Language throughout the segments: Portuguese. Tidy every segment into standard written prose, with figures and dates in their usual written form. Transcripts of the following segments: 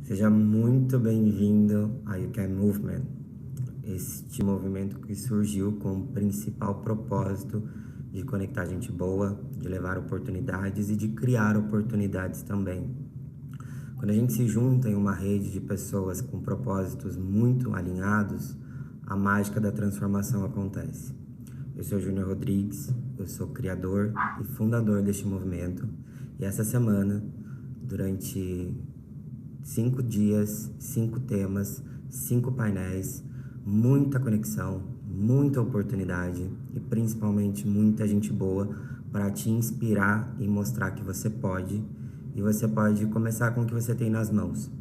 Seja muito bem-vindo ao You Can Movement, este movimento que surgiu com o principal propósito de conectar gente boa, de levar oportunidades e de criar oportunidades também. Quando a gente se junta em uma rede de pessoas com propósitos muito alinhados, a mágica da transformação acontece. Eu sou Júnior Rodrigues, eu sou criador e fundador deste movimento, e essa semana, durante 5 dias, 5 temas, 5 painéis, muita conexão, muita oportunidade e principalmente muita gente boa para te inspirar e mostrar que você pode, e você pode começar com o que você tem nas mãos.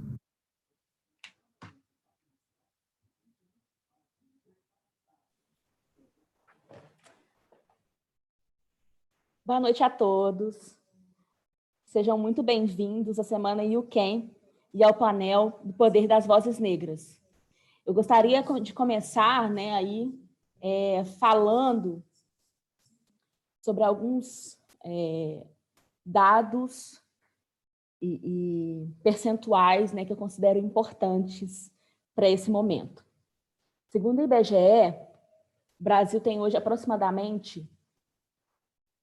Boa noite a todos. Sejam muito bem-vindos à Semana You Can e ao painel do Poder das Vozes Negras. Eu gostaria de começar falando sobre alguns dados e percentuais que eu considero importantes para esse momento. Segundo o IBGE, o Brasil tem hoje aproximadamente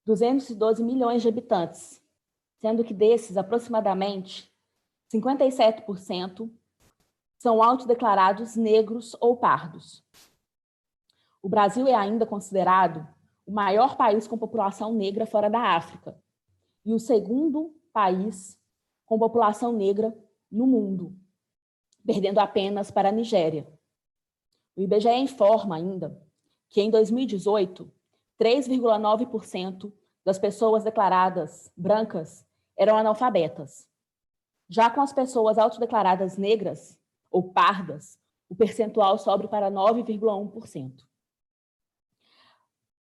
212 milhões de habitantes, sendo que desses, aproximadamente 57% são autodeclarados negros ou pardos. O Brasil é ainda considerado o maior país com população negra fora da África e o segundo país com população negra no mundo, perdendo apenas para a Nigéria. O IBGE informa ainda que, em 2018, 3,9% das pessoas declaradas brancas eram analfabetas. Já com as pessoas autodeclaradas negras ou pardas, o percentual sobe para 9,1%.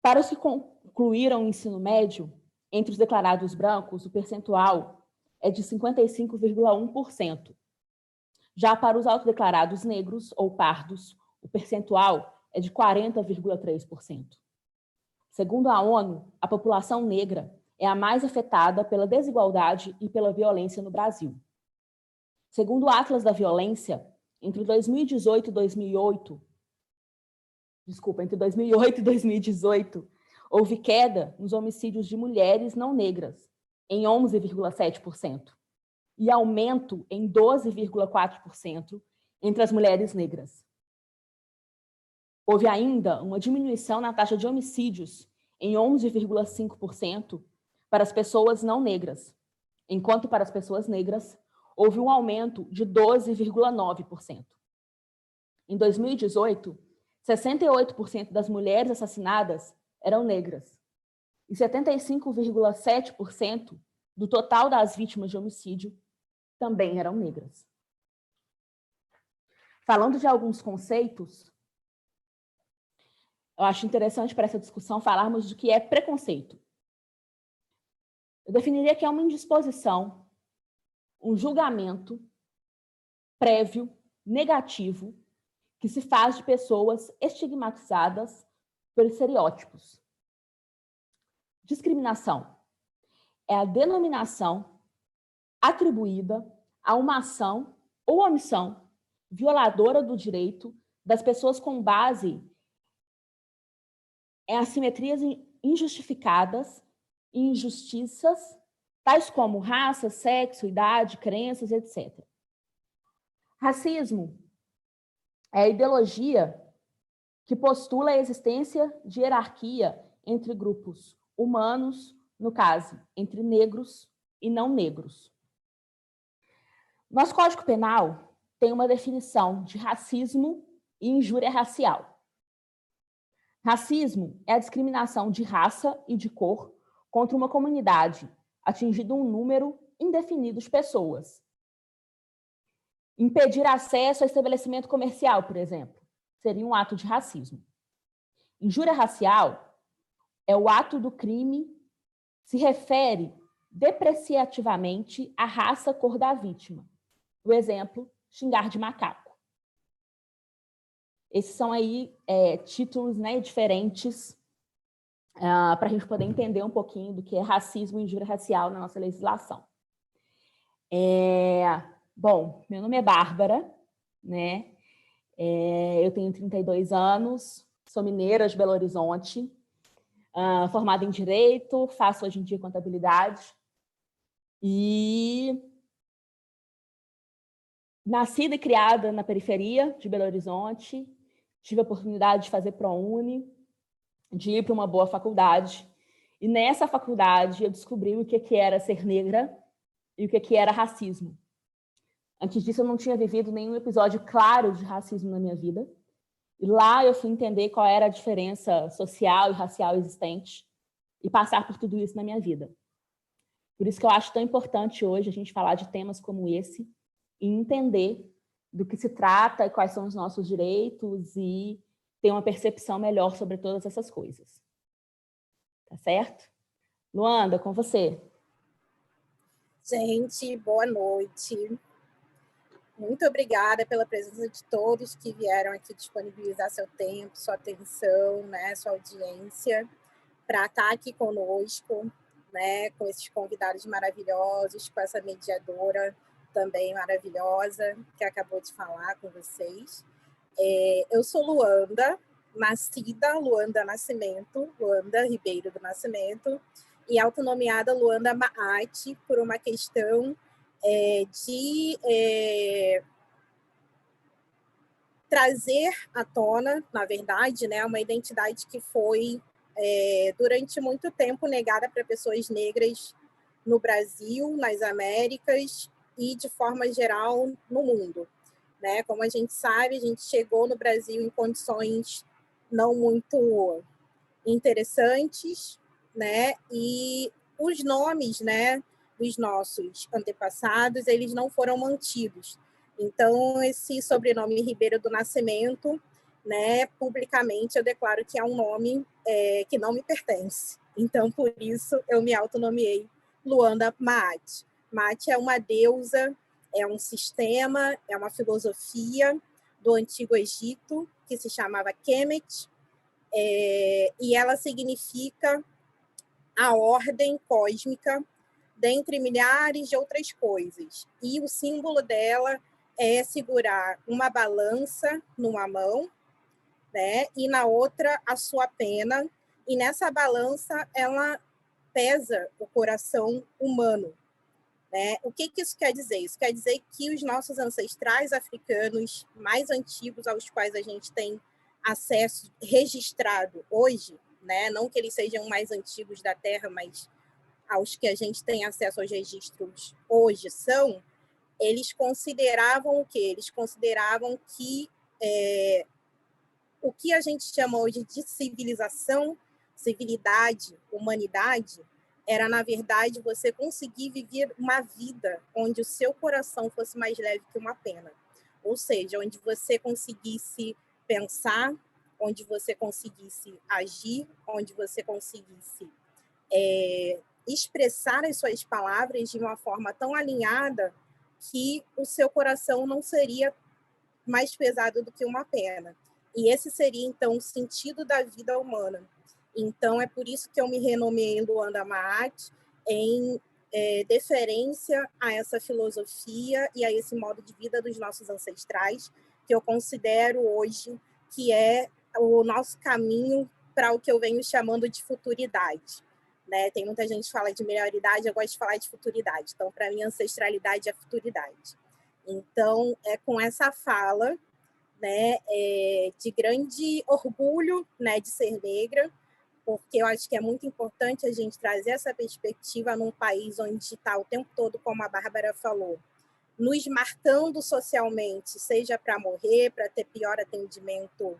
Para os que concluíram o ensino médio, entre os declarados brancos, o percentual é de 55,1%. Já para os autodeclarados negros ou pardos, o percentual é de 40,3%. Segundo a ONU, a população negra é a mais afetada pela desigualdade e pela violência no Brasil. Segundo o Atlas da Violência, entre 2008 e 2018, houve queda nos homicídios de mulheres não negras, em 11,7%, e aumento em 12,4% entre as mulheres negras. Houve ainda uma diminuição na taxa de homicídios em 11,5% para as pessoas não negras, enquanto para as pessoas negras houve um aumento de 12,9%. Em 2018, 68% das mulheres assassinadas eram negras e 75,7% do total das vítimas de homicídio também eram negras. Falando de alguns conceitos, eu acho interessante para essa discussão falarmos do que é preconceito. Eu definiria que é uma indisposição, um julgamento prévio, negativo, que se faz de pessoas estigmatizadas por estereótipos. Discriminação é a denominação atribuída a uma ação ou omissão violadora do direito das pessoas com base em assimetrias injustificadas e injustiças, tais como raça, sexo, idade, crenças, etc. Racismo é a ideologia que postula a existência de hierarquia entre grupos humanos, no caso, entre negros e não negros. Nosso Código Penal tem uma definição de racismo e injúria racial. Racismo é a discriminação de raça e de cor contra uma comunidade, atingindo um número indefinido de pessoas. Impedir acesso a estabelecimento comercial, por exemplo, seria um ato de racismo. Injúria racial é o ato do crime que se refere depreciativamente à raça, cor da vítima. O exemplo, xingar de macaco. Esses são aí títulos diferentes para a gente poder entender um pouquinho do que é racismo e injúria racial na nossa legislação. Bom, meu nome é Bárbara, né? Eu tenho 32 anos, sou mineira de Belo Horizonte, formada em Direito, faço hoje em dia contabilidade e nascida e criada na periferia de Belo Horizonte, tive a oportunidade de fazer ProUni, de ir para uma boa faculdade, e nessa faculdade eu descobri o que era ser negra e o que era racismo. Antes disso, eu não tinha vivido nenhum episódio claro de racismo na minha vida. E lá eu fui entender qual era a diferença social e racial existente e passar por tudo isso na minha vida. Por isso que eu acho tão importante hoje a gente falar de temas como esse e entender do que se trata e quais são os nossos direitos e ter uma percepção melhor sobre todas essas coisas. Tá certo? Luanda, com você. Gente, boa noite. Muito obrigada pela presença de todos que vieram aqui disponibilizar seu tempo, sua atenção, né, sua audiência, para estar aqui conosco, né, com esses convidados maravilhosos, com essa mediadora também maravilhosa, que acabou de falar com vocês. Eu sou Luanda, nascida Luanda Nascimento, Luanda Ribeiro do Nascimento, e autonomeada Luanda Maat, por uma questão de trazer à tona, na verdade, né, uma identidade que foi, durante muito tempo, negada para pessoas negras no Brasil, nas Américas e, de forma geral, no mundo. Né? Como a gente sabe, a gente chegou no Brasil em condições não muito interessantes, né? E os nomes, né, dos nossos antepassados, eles não foram mantidos. Então, esse sobrenome Ribeiro do Nascimento, né, publicamente eu declaro que é um nome que não me pertence. Então, por isso, eu me autonomeei Luanda Maat. Maat é uma deusa, é um sistema, é uma filosofia do Antigo Egito, que se chamava Kemet, e ela significa a ordem cósmica, dentre milhares de outras coisas. E o símbolo dela é segurar uma balança numa mão, né, e na outra a sua pena, e nessa balança ela pesa o coração humano. Né? O que isso quer dizer? Isso quer dizer que os nossos ancestrais africanos mais antigos, aos quais a gente tem acesso registrado hoje, né? Não que eles sejam mais antigos da Terra, mas aos que a gente tem acesso aos registros hoje eles consideravam o quê? Eles consideravam que o que a gente chama hoje de civilização, civilidade, humanidade, era, na verdade, você conseguir viver uma vida onde o seu coração fosse mais leve que uma pena. Ou seja, onde você conseguisse pensar, onde você conseguisse agir, onde você conseguisse expressar as suas palavras de uma forma tão alinhada que o seu coração não seria mais pesado do que uma pena. E esse seria, então, o sentido da vida humana. Então, é por isso que eu me renomeei Luanda Maat, em deferência a essa filosofia e a esse modo de vida dos nossos ancestrais, que eu considero hoje que é o nosso caminho para o que eu venho chamando de futuridade. Né? Tem muita gente que fala de melhoridade, eu gosto de falar de futuridade. Então, para mim, ancestralidade é futuridade. Então, é com essa fala, né, de grande orgulho, né, de ser negra, porque eu acho que é muito importante a gente trazer essa perspectiva num país onde está o tempo todo, como a Bárbara falou, nos marcando socialmente, seja para morrer, para ter pior atendimento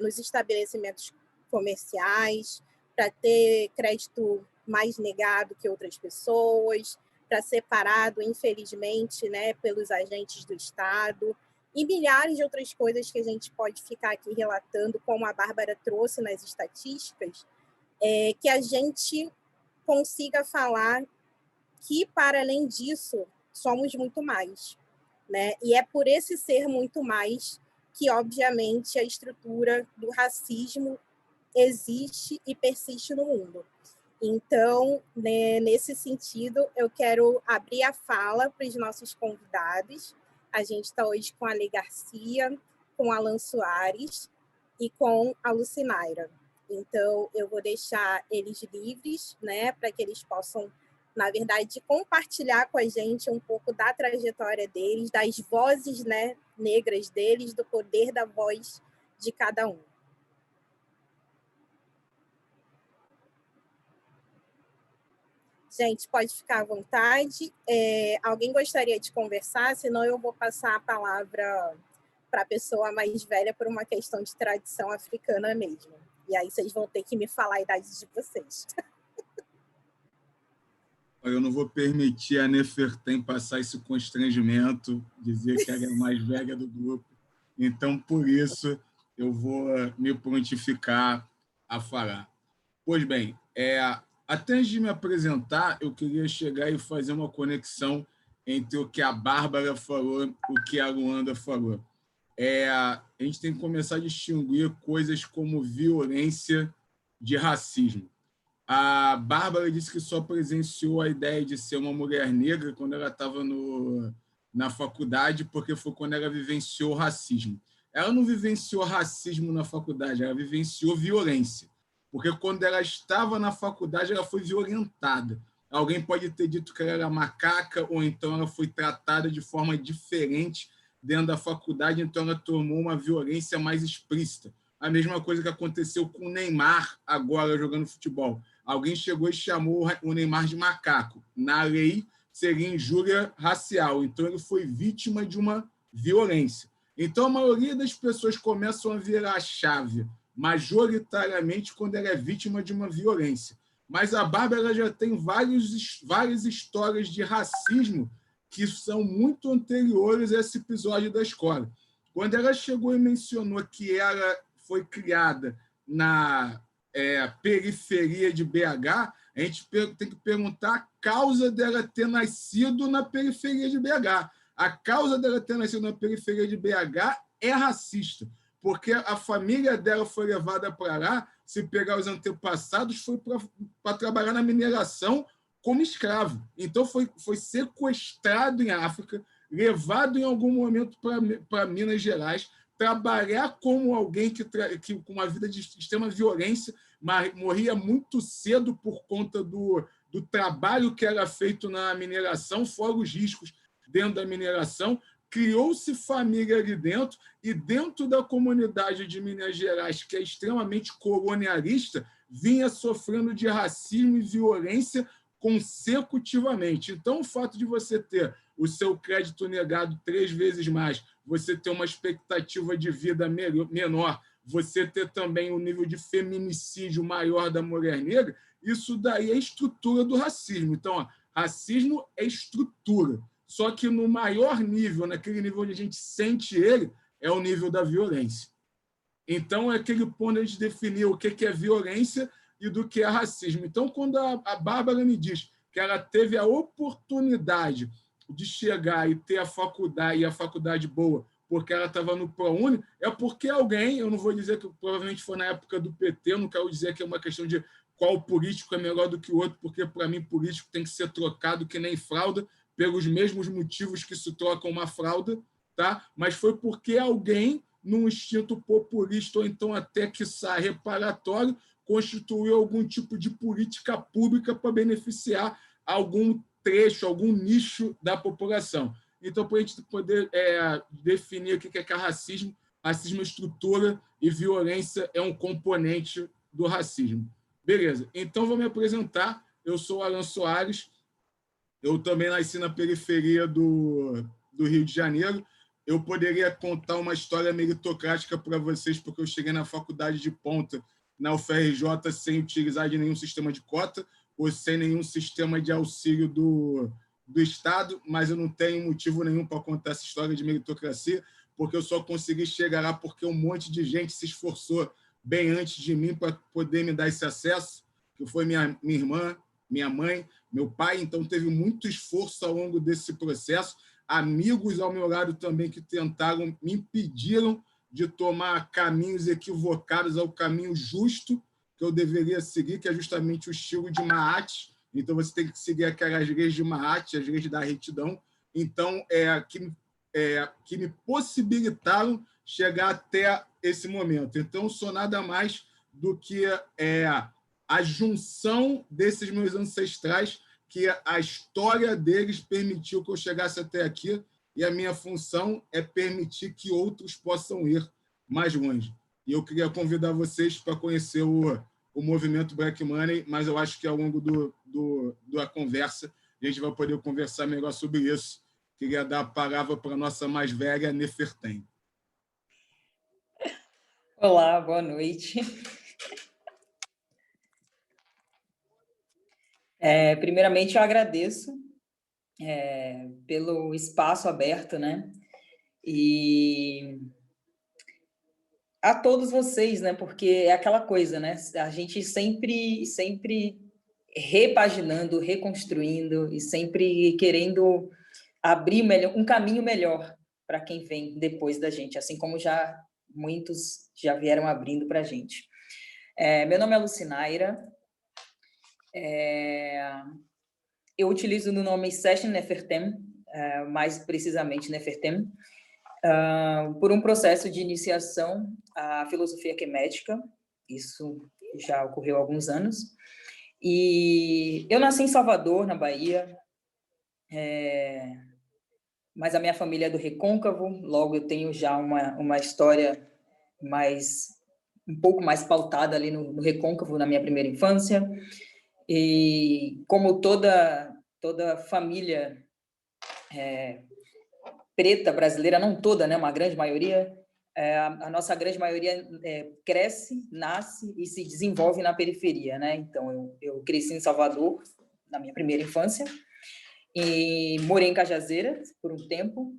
nos estabelecimentos comerciais, para ter crédito mais negado que outras pessoas, para ser parado, infelizmente, né, pelos agentes do Estado, e milhares de outras coisas que a gente pode ficar aqui relatando, como a Bárbara trouxe nas estatísticas, que a gente consiga falar que, para além disso, somos muito mais. Né? E é por esse ser muito mais que, obviamente, a estrutura do racismo existe e persiste no mundo. Então, né, nesse sentido, eu quero abrir a fala para os nossos convidados. A gente está hoje com a Ale Garcia, com Alan Soares e com a Lucinaira. Então, eu vou deixar eles livres, né, para que eles possam, na verdade, compartilhar com a gente um pouco da trajetória deles, das vozes, né, negras deles, do poder da voz de cada um. Gente, pode ficar à vontade. Alguém gostaria de conversar? Senão eu vou passar a palavra para a pessoa mais velha por uma questão de tradição africana mesmo. E aí vocês vão ter que me falar a idade de vocês. Eu não vou permitir a Nefertem passar esse constrangimento, dizer que ela é a mais velha do grupo. Então, por isso, eu vou me prontificar a falar. Pois bem, até antes de me apresentar, eu queria chegar e fazer uma conexão entre o que a Bárbara falou e o que a Luanda falou. A gente tem que começar a distinguir coisas como violência de racismo. A Bárbara disse que só presenciou a ideia de ser uma mulher negra quando ela estava na faculdade, porque foi quando ela vivenciou racismo. Ela não vivenciou racismo na faculdade, ela vivenciou violência. Porque quando ela estava na faculdade, ela foi violentada. Alguém pode ter dito que ela era macaca, ou então ela foi tratada de forma diferente dentro da faculdade, então ela tomou uma violência mais explícita. A mesma coisa que aconteceu com o Neymar, agora jogando futebol. Alguém chegou e chamou o Neymar de macaco. Na lei, seria injúria racial. Então, ele foi vítima de uma violência. Então, a maioria das pessoas começam a virar a chave majoritariamente quando ela é vítima de uma violência. Mas a Bárbara já tem várias histórias de racismo que são muito anteriores a esse episódio da escola. Quando ela chegou e mencionou que ela foi criada na periferia de BH, a gente tem que perguntar a causa dela ter nascido na periferia de BH. A causa dela ter nascido na periferia de BH é racista, porque a família dela foi levada para lá, se pegar os antepassados, foi para trabalhar na mineração como escravo. Então, foi sequestrado em África, levado em algum momento para Minas Gerais, trabalhar como alguém que com uma vida de extrema violência, mas morria muito cedo por conta do trabalho que era feito na mineração, fora os riscos dentro da mineração. Criou-se família ali dentro, e dentro da comunidade de Minas Gerais, que é extremamente colonialista, vinha sofrendo de racismo e violência consecutivamente. Então, o fato de você ter o seu crédito negado 3 vezes mais, você ter uma expectativa de vida menor, você ter também um nível de feminicídio maior da mulher negra, isso daí é a estrutura do racismo. Então, racismo é estrutura. Só que no maior nível, naquele nível onde a gente sente ele, é o nível da violência. Então, é aquele ponto de a gente definir o que é violência e do que é racismo. Então, quando a Bárbara me diz que ela teve a oportunidade de chegar e ter a faculdade boa, porque ela estava no ProUni, é porque alguém, eu não vou dizer que provavelmente foi na época do PT, eu não quero dizer que é uma questão de qual político é melhor do que o outro, porque, para mim, político tem que ser trocado que nem fralda, pelos mesmos motivos que se troca uma fralda, tá? Mas foi porque alguém, num instinto populista ou então até quiçá reparatório, constituiu algum tipo de política pública para beneficiar algum trecho, algum nicho da população. Então, para a gente poder definir o que é racismo, racismo é estrutura e violência é um componente do racismo. Beleza, então vou me apresentar. Eu sou o Alan Soares. Eu também nasci na periferia do Rio de Janeiro. Eu poderia contar uma história meritocrática para vocês, porque eu cheguei na faculdade de ponta, na UFRJ, sem utilizar de nenhum sistema de cota ou sem nenhum sistema de auxílio do Estado, mas eu não tenho motivo nenhum para contar essa história de meritocracia, porque eu só consegui chegar lá porque um monte de gente se esforçou bem antes de mim para poder me dar esse acesso, que foi minha irmã, minha mãe, meu pai. Então, teve muito esforço ao longo desse processo. Amigos ao meu lado também que tentaram, me impediram de tomar caminhos equivocados ao caminho justo, que eu deveria seguir, que é justamente o estilo de Mahat. Então, você tem que seguir aquelas leis de Mahat, as leis da retidão. Então, que me possibilitaram chegar até esse momento. Então, eu sou nada mais do que a junção desses meus ancestrais, que a história deles permitiu que eu chegasse até aqui, e a minha função é permitir que outros possam ir mais longe. E eu queria convidar vocês para conhecer o movimento Black Money, mas eu acho que ao longo da conversa a gente vai poder conversar melhor sobre isso. Queria dar a palavra para a nossa mais velha, Nefertem. Olá, boa noite. Primeiramente, eu agradeço pelo espaço aberto, né? E a todos vocês, né? Porque é aquela coisa, né? A gente sempre repaginando, reconstruindo e sempre querendo abrir um caminho melhor para quem vem depois da gente, assim como muitos já vieram abrindo para a gente. Meu nome é Lucinaira. Eu utilizo o nome Session Nefertem, mais precisamente Nefertem, por um processo de iniciação à filosofia quemética. Isso já ocorreu há alguns anos. E eu nasci em Salvador, na Bahia, mas a minha família é do Recôncavo, logo eu tenho já uma história um pouco mais pautada ali no Recôncavo, na minha primeira infância. E como toda família preta brasileira, não toda, né, uma grande maioria, a nossa grande maioria cresce, nasce e se desenvolve na periferia, né? Então, eu cresci em Salvador, na minha primeira infância, e morei em Cajazeiras por um tempo.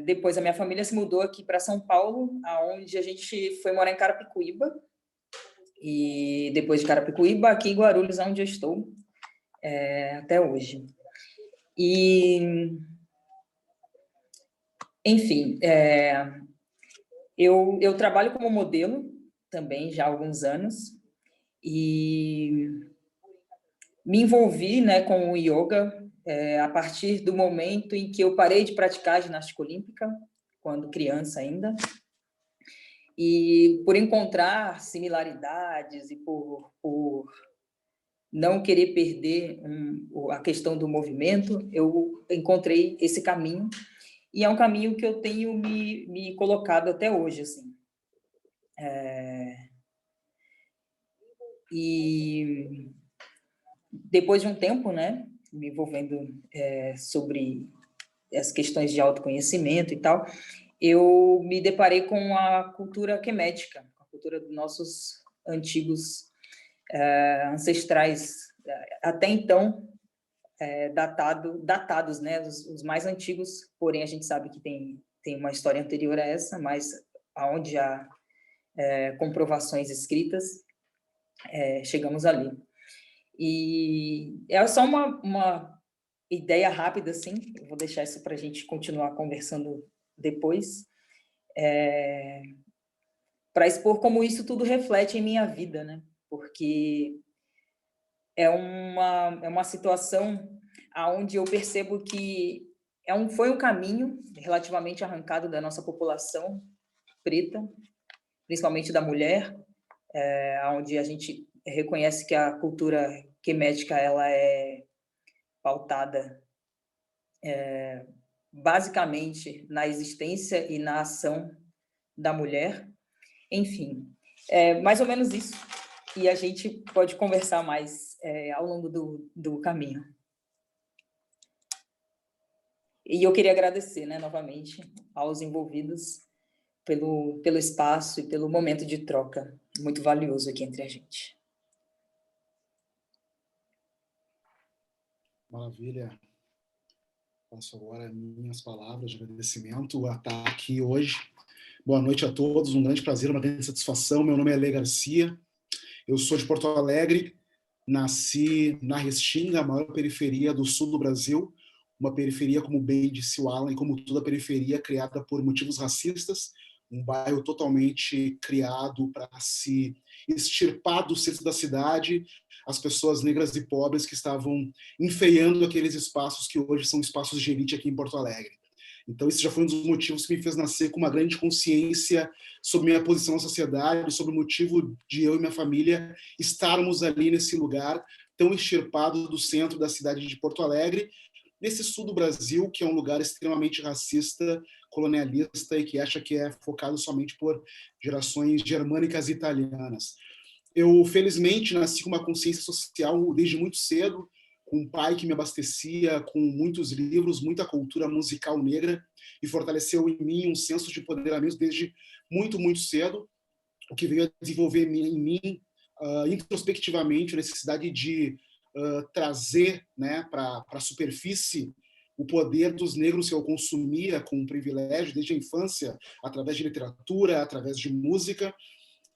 Depois, a minha família se mudou aqui para São Paulo, onde a gente foi morar em Carapicuíba. E depois de Carapicuíba, aqui em Guarulhos, onde eu estou até hoje. E, enfim, eu trabalho como modelo também já há alguns anos e me envolvi, né, com o yoga a partir do momento em que eu parei de praticar ginástica olímpica, quando criança ainda. E por encontrar similaridades e por não querer perder a questão do movimento, eu encontrei esse caminho, e é um caminho que eu tenho me colocado até hoje, assim. E depois de um tempo, né, me envolvendo sobre as questões de autoconhecimento e tal, eu me deparei com a cultura quemética, a cultura dos nossos antigos ancestrais, até então datados, né, os mais antigos, porém a gente sabe que tem uma história anterior a essa, mas aonde há comprovações escritas, chegamos ali. E é só uma ideia rápida, assim, eu vou deixar isso para a gente continuar conversando depois, para expor como isso tudo reflete em minha vida, né? Porque é uma situação onde eu percebo que foi um caminho relativamente arrancado da nossa população preta, principalmente da mulher, onde a gente reconhece que a cultura quemética ela é pautada basicamente na existência e na ação da mulher. Enfim, mais ou menos isso. E a gente pode conversar mais ao longo do caminho. E eu queria agradecer, né, novamente aos envolvidos pelo espaço e pelo momento de troca muito valioso aqui entre a gente. Maravilha. Passo agora minhas palavras de agradecimento a estar aqui hoje. Boa noite a todos, um grande prazer, uma grande satisfação. Meu nome é Lê Garcia, eu sou de Porto Alegre, nasci na Restinga, a maior periferia do sul do Brasil, uma periferia, como bem disse o Alan, e como toda periferia criada por motivos racistas, um bairro totalmente criado para se extirpar do centro da cidade as pessoas negras e pobres que estavam enfeiando aqueles espaços que hoje são espaços de elite aqui em Porto Alegre. Então, esse já foi um dos motivos que me fez nascer com uma grande consciência sobre minha posição na sociedade, sobre o motivo de eu e minha família estarmos ali nesse lugar tão extirpado do centro da cidade de Porto Alegre, nesse sul do Brasil, que é um lugar extremamente racista, colonialista e que acha que é focado somente por gerações germânicas e italianas. Eu, felizmente, nasci com uma consciência social desde muito cedo, com um pai que me abastecia com muitos livros, muita cultura musical negra, e fortaleceu em mim um senso de empoderamento desde muito, muito cedo, o que veio a desenvolver em mim, introspectivamente, a necessidade de trazer, né, para a superfície o poder dos negros que eu consumia com um privilégio desde a infância, através de literatura, através de música,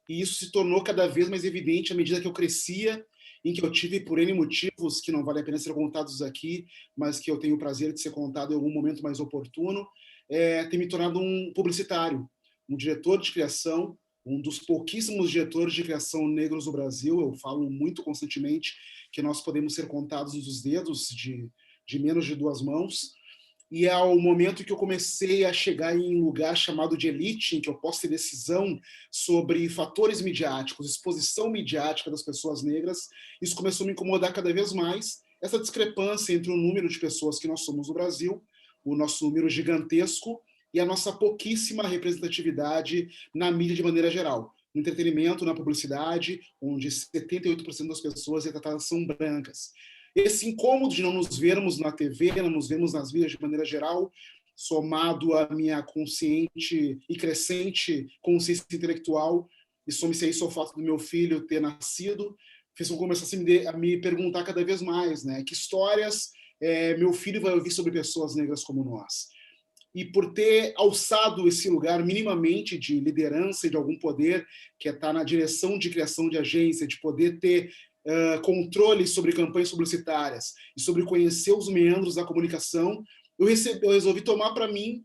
e isso se tornou cada vez mais evidente à medida que eu crescia, em que eu tive, por N motivos que não vale a pena ser contados aqui, mas que eu tenho o prazer de ser contado em algum momento mais oportuno, ter me tornado um publicitário, um diretor de criação, um dos pouquíssimos diretores de criação negros do Brasil. Eu falo muito constantemente que nós podemos ser contados nos dedos de menos de 2 mãos, e é ao momento que eu comecei a chegar em um lugar chamado de elite, em que eu posso ter decisão sobre fatores midiáticos, exposição midiática das pessoas negras, isso começou a me incomodar cada vez mais, essa discrepância entre o número de pessoas que nós somos no Brasil, o nosso número gigantesco, e a nossa pouquíssima representatividade na mídia de maneira geral. No entretenimento, na publicidade, onde 78% das pessoas retratadas são brancas. Esse incômodo de não nos vermos na TV, não nos vermos nas mídias de maneira geral, somado à minha consciente e crescente consciência intelectual, e some-se a isso ao fato do meu filho ter nascido, fez com que eu começasse a me perguntar cada vez mais, né, que histórias meu filho vai ouvir sobre pessoas negras como nós. E por ter alçado esse lugar minimamente de liderança e de algum poder, que é estar na direção de criação de agência, de poder ter controle sobre campanhas publicitárias e sobre conhecer os meandros da comunicação, eu resolvi tomar para mim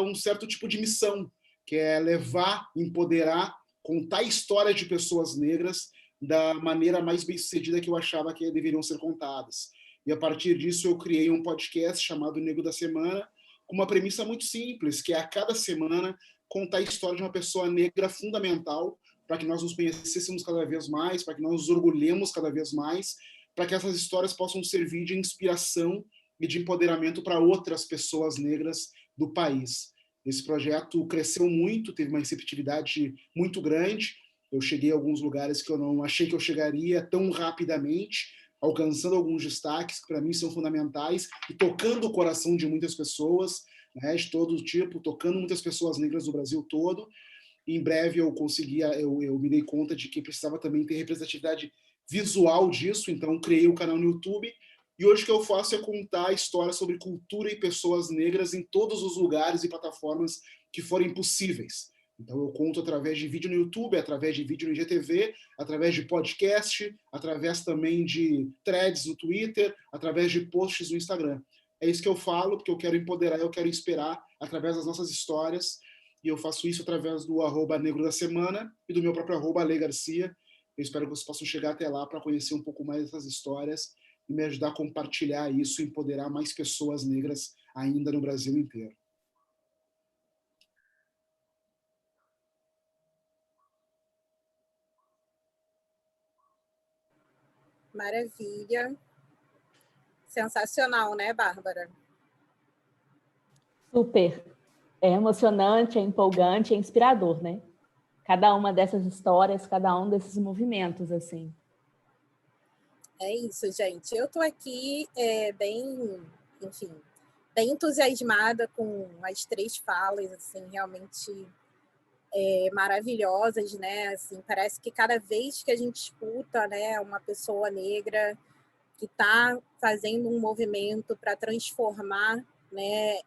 um certo tipo de missão, que é levar, empoderar, contar histórias de pessoas negras da maneira mais bem-sucedida que eu achava que deveriam ser contadas. E a partir disso eu criei um podcast chamado Negro da Semana, com uma premissa muito simples, que é a cada semana contar a história de uma pessoa negra fundamental para que nós nos conhecêssemos cada vez mais, para que nós nos orgulhemos cada vez mais, para que essas histórias possam servir de inspiração e de empoderamento para outras pessoas negras do país. Esse projeto cresceu muito, teve uma receptividade muito grande. Eu cheguei a alguns lugares que eu não achei que eu chegaria tão rapidamente, alcançando alguns destaques que para mim são fundamentais e tocando o coração de muitas pessoas, né, de todo tipo, tocando muitas pessoas negras do Brasil todo. Em breve eu me dei conta de que precisava também ter representatividade visual disso, então criei o canal no YouTube, e hoje o que eu faço é contar histórias sobre cultura e pessoas negras em todos os lugares e plataformas que forem possíveis. Então eu conto através de vídeo no YouTube, através de vídeo no IGTV, através de podcast, através também de threads no Twitter, através de posts no Instagram. É isso que eu falo, porque eu quero empoderar, eu quero inspirar através das nossas histórias, e eu faço isso através do @Negro da Semana e do meu próprio @LeiGarcia. Eu espero que vocês possam chegar até lá para conhecer um pouco mais dessas histórias e me ajudar a compartilhar isso e empoderar mais pessoas negras ainda no Brasil inteiro. Maravilha. Sensacional, né, Bárbara? Super. É emocionante, é empolgante, é inspirador, né? Cada uma dessas histórias, cada um desses movimentos, assim. É isso, gente. Eu estou aqui bem entusiasmada com as 3 falas, assim, realmente maravilhosas, né? Assim, parece que cada vez que a gente escuta, né, uma pessoa negra que está fazendo um movimento para transformar, né,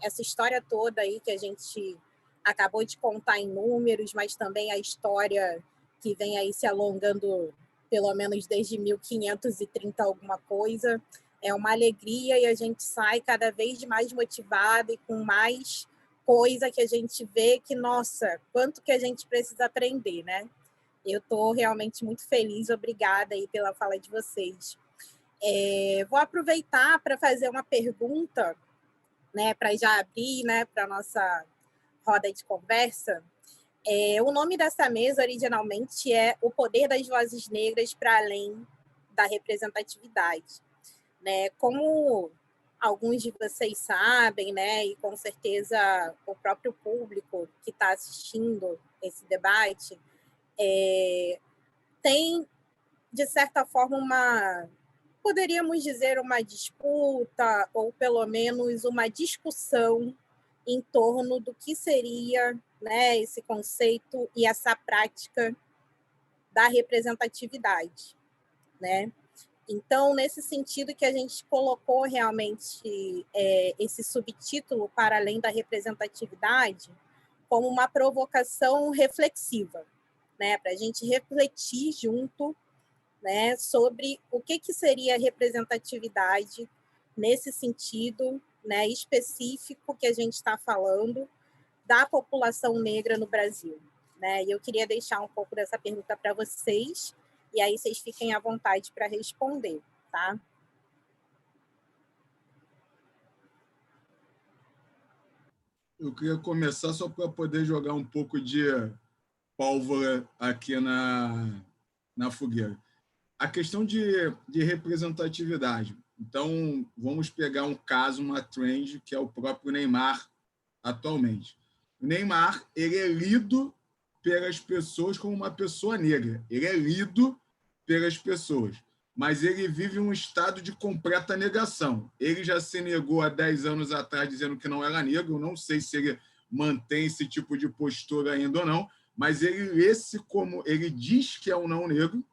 essa história toda aí que a gente acabou de contar em números, mas também a história que vem aí se alongando pelo menos desde 1530 alguma coisa, é uma alegria, e a gente sai cada vez mais motivada e com mais coisa que a gente vê que, nossa, quanto que a gente precisa aprender, né? Eu estou realmente muito feliz, obrigada aí pela fala de vocês. Vou aproveitar para fazer uma pergunta, né, para já abrir, né, para a nossa roda de conversa. O nome dessa mesa, originalmente, é O Poder das Vozes Negras para Além da Representatividade. Né? Como alguns de vocês sabem, né, e com certeza o próprio público que está assistindo esse debate, tem, de certa forma, poderíamos dizer, uma disputa, ou pelo menos uma discussão em torno do que seria, né, esse conceito e essa prática da representatividade, né? Então, nesse sentido que a gente colocou realmente esse subtítulo para além da representatividade como uma provocação reflexiva, né, para a gente refletir junto, né, sobre o que seria representatividade nesse sentido, né, específico que a gente está falando da população negra no Brasil, né? E eu queria deixar um pouco dessa pergunta para vocês, e aí vocês fiquem à vontade para responder, tá? Eu queria começar só para poder jogar um pouco de pólvora aqui na fogueira. A questão de representatividade. Então, vamos pegar um caso, uma trend, que é o próprio Neymar atualmente. O Neymar, ele é lido pelas pessoas como uma pessoa negra. Ele é lido pelas pessoas, mas ele vive um estado de completa negação. Ele já se negou há 10 anos atrás dizendo que não era negro. Eu não sei se ele mantém esse tipo de postura ainda ou não, mas ele diz que é um não negro,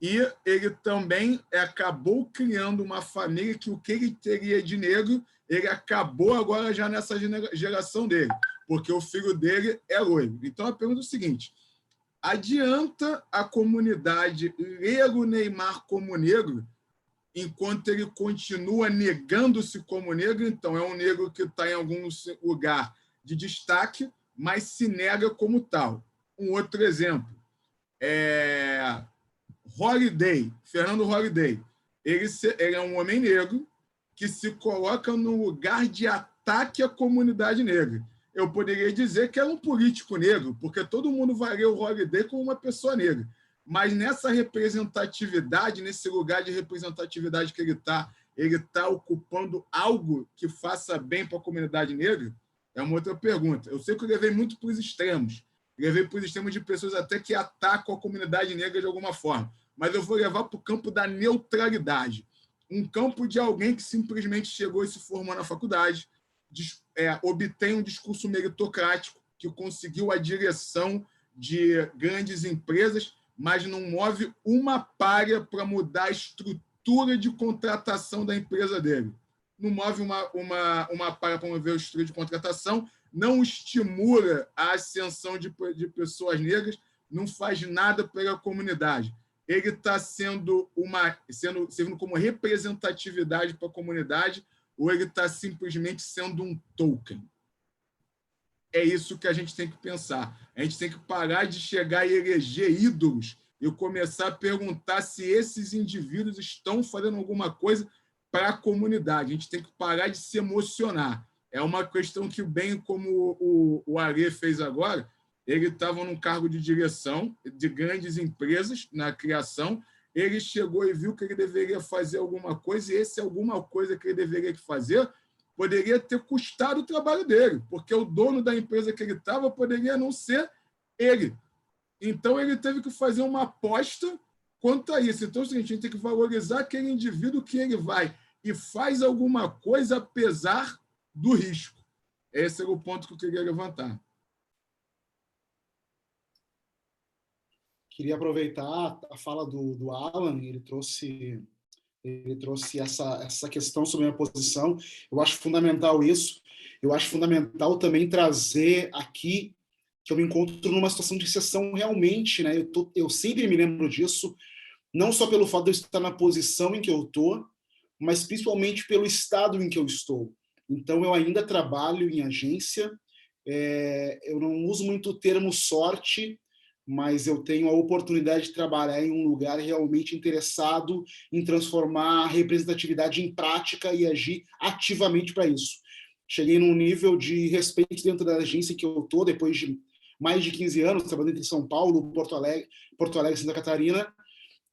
e ele também acabou criando uma família que o que ele teria de negro, ele acabou agora já nessa geração dele, porque o filho dele é loiro. Então, a pergunta é o seguinte: adianta a comunidade ler o Neymar como negro enquanto ele continua negando-se como negro? Então, é um negro que está em algum lugar de destaque, mas se nega como tal. Um outro exemplo Fernando Holliday. Ele é um homem negro que se coloca no lugar de ataque à comunidade negra. Eu poderia dizer que é um político negro, porque todo mundo vai ler o Holliday como uma pessoa negra. Mas nessa representatividade, nesse lugar de representatividade que ele está ocupando algo que faça bem para a comunidade negra? É uma outra pergunta. Eu sei que eu levei muito para os extremos. Levei para os extremos de pessoas até que atacam a comunidade negra de alguma forma. Mas eu vou levar para o campo da neutralidade. Um campo de alguém que simplesmente chegou e se formou na faculdade, obtém um discurso meritocrático, que conseguiu a direção de grandes empresas, mas não move uma palha para mudar a estrutura de contratação da empresa dele. Não move uma palha para mover a estrutura de contratação, não estimula a ascensão de pessoas negras, não faz nada pela comunidade. Ele está sendo como representatividade para a comunidade, ou ele está simplesmente sendo um token? É isso que a gente tem que pensar. A gente tem que parar de chegar e eleger ídolos e começar a perguntar se esses indivíduos estão fazendo alguma coisa para a comunidade. A gente tem que parar de se emocionar. É uma questão que, bem como o Arê fez agora, ele estava num cargo de direção de grandes empresas na criação, ele chegou e viu que ele deveria fazer alguma coisa, e esse alguma coisa que ele deveria fazer poderia ter custado o trabalho dele, porque o dono da empresa que ele estava poderia não ser ele. Então, ele teve que fazer uma aposta quanto a isso. Então, a gente tem que valorizar aquele indivíduo que ele vai e faz alguma coisa apesar do risco. Esse é o ponto que eu queria levantar. Queria aproveitar a fala do Alan, ele trouxe essa questão sobre a minha posição. Eu acho fundamental isso. Eu acho fundamental também trazer aqui que eu me encontro numa situação de exceção realmente, né? Eu sempre me lembro disso, não só pelo fato de eu estar na posição em que eu estou, mas principalmente pelo estado em que eu estou. Então, eu ainda trabalho em agência, Eu não uso muito o termo sorte, mas eu tenho a oportunidade de trabalhar em um lugar realmente interessado em transformar a representatividade em prática e agir ativamente para isso. Cheguei num nível de respeito dentro da agência que eu estou, depois de mais de 15 anos, trabalhando entre São Paulo, Porto Alegre e Santa Catarina,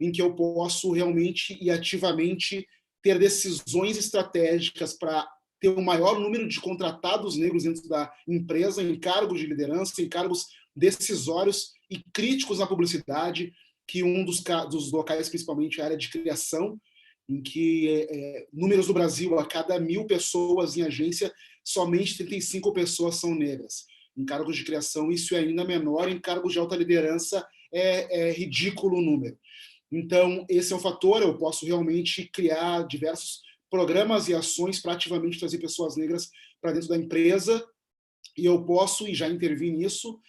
em que eu posso realmente e ativamente ter decisões estratégicas para ter o maior número de contratados negros dentro da empresa, em cargos de liderança, em cargos decisórios e críticos na publicidade, que um dos locais, principalmente a área de criação, em que números do Brasil, a cada 1.000 pessoas em agência, somente 35 pessoas são negras. Em cargos de criação, isso é ainda menor, em cargos de alta liderança, é ridículo o número. Então, esse é um fator, eu posso realmente criar diversos programas e ações para ativamente trazer pessoas negras para dentro da empresa, e eu posso, e já intervir nisso,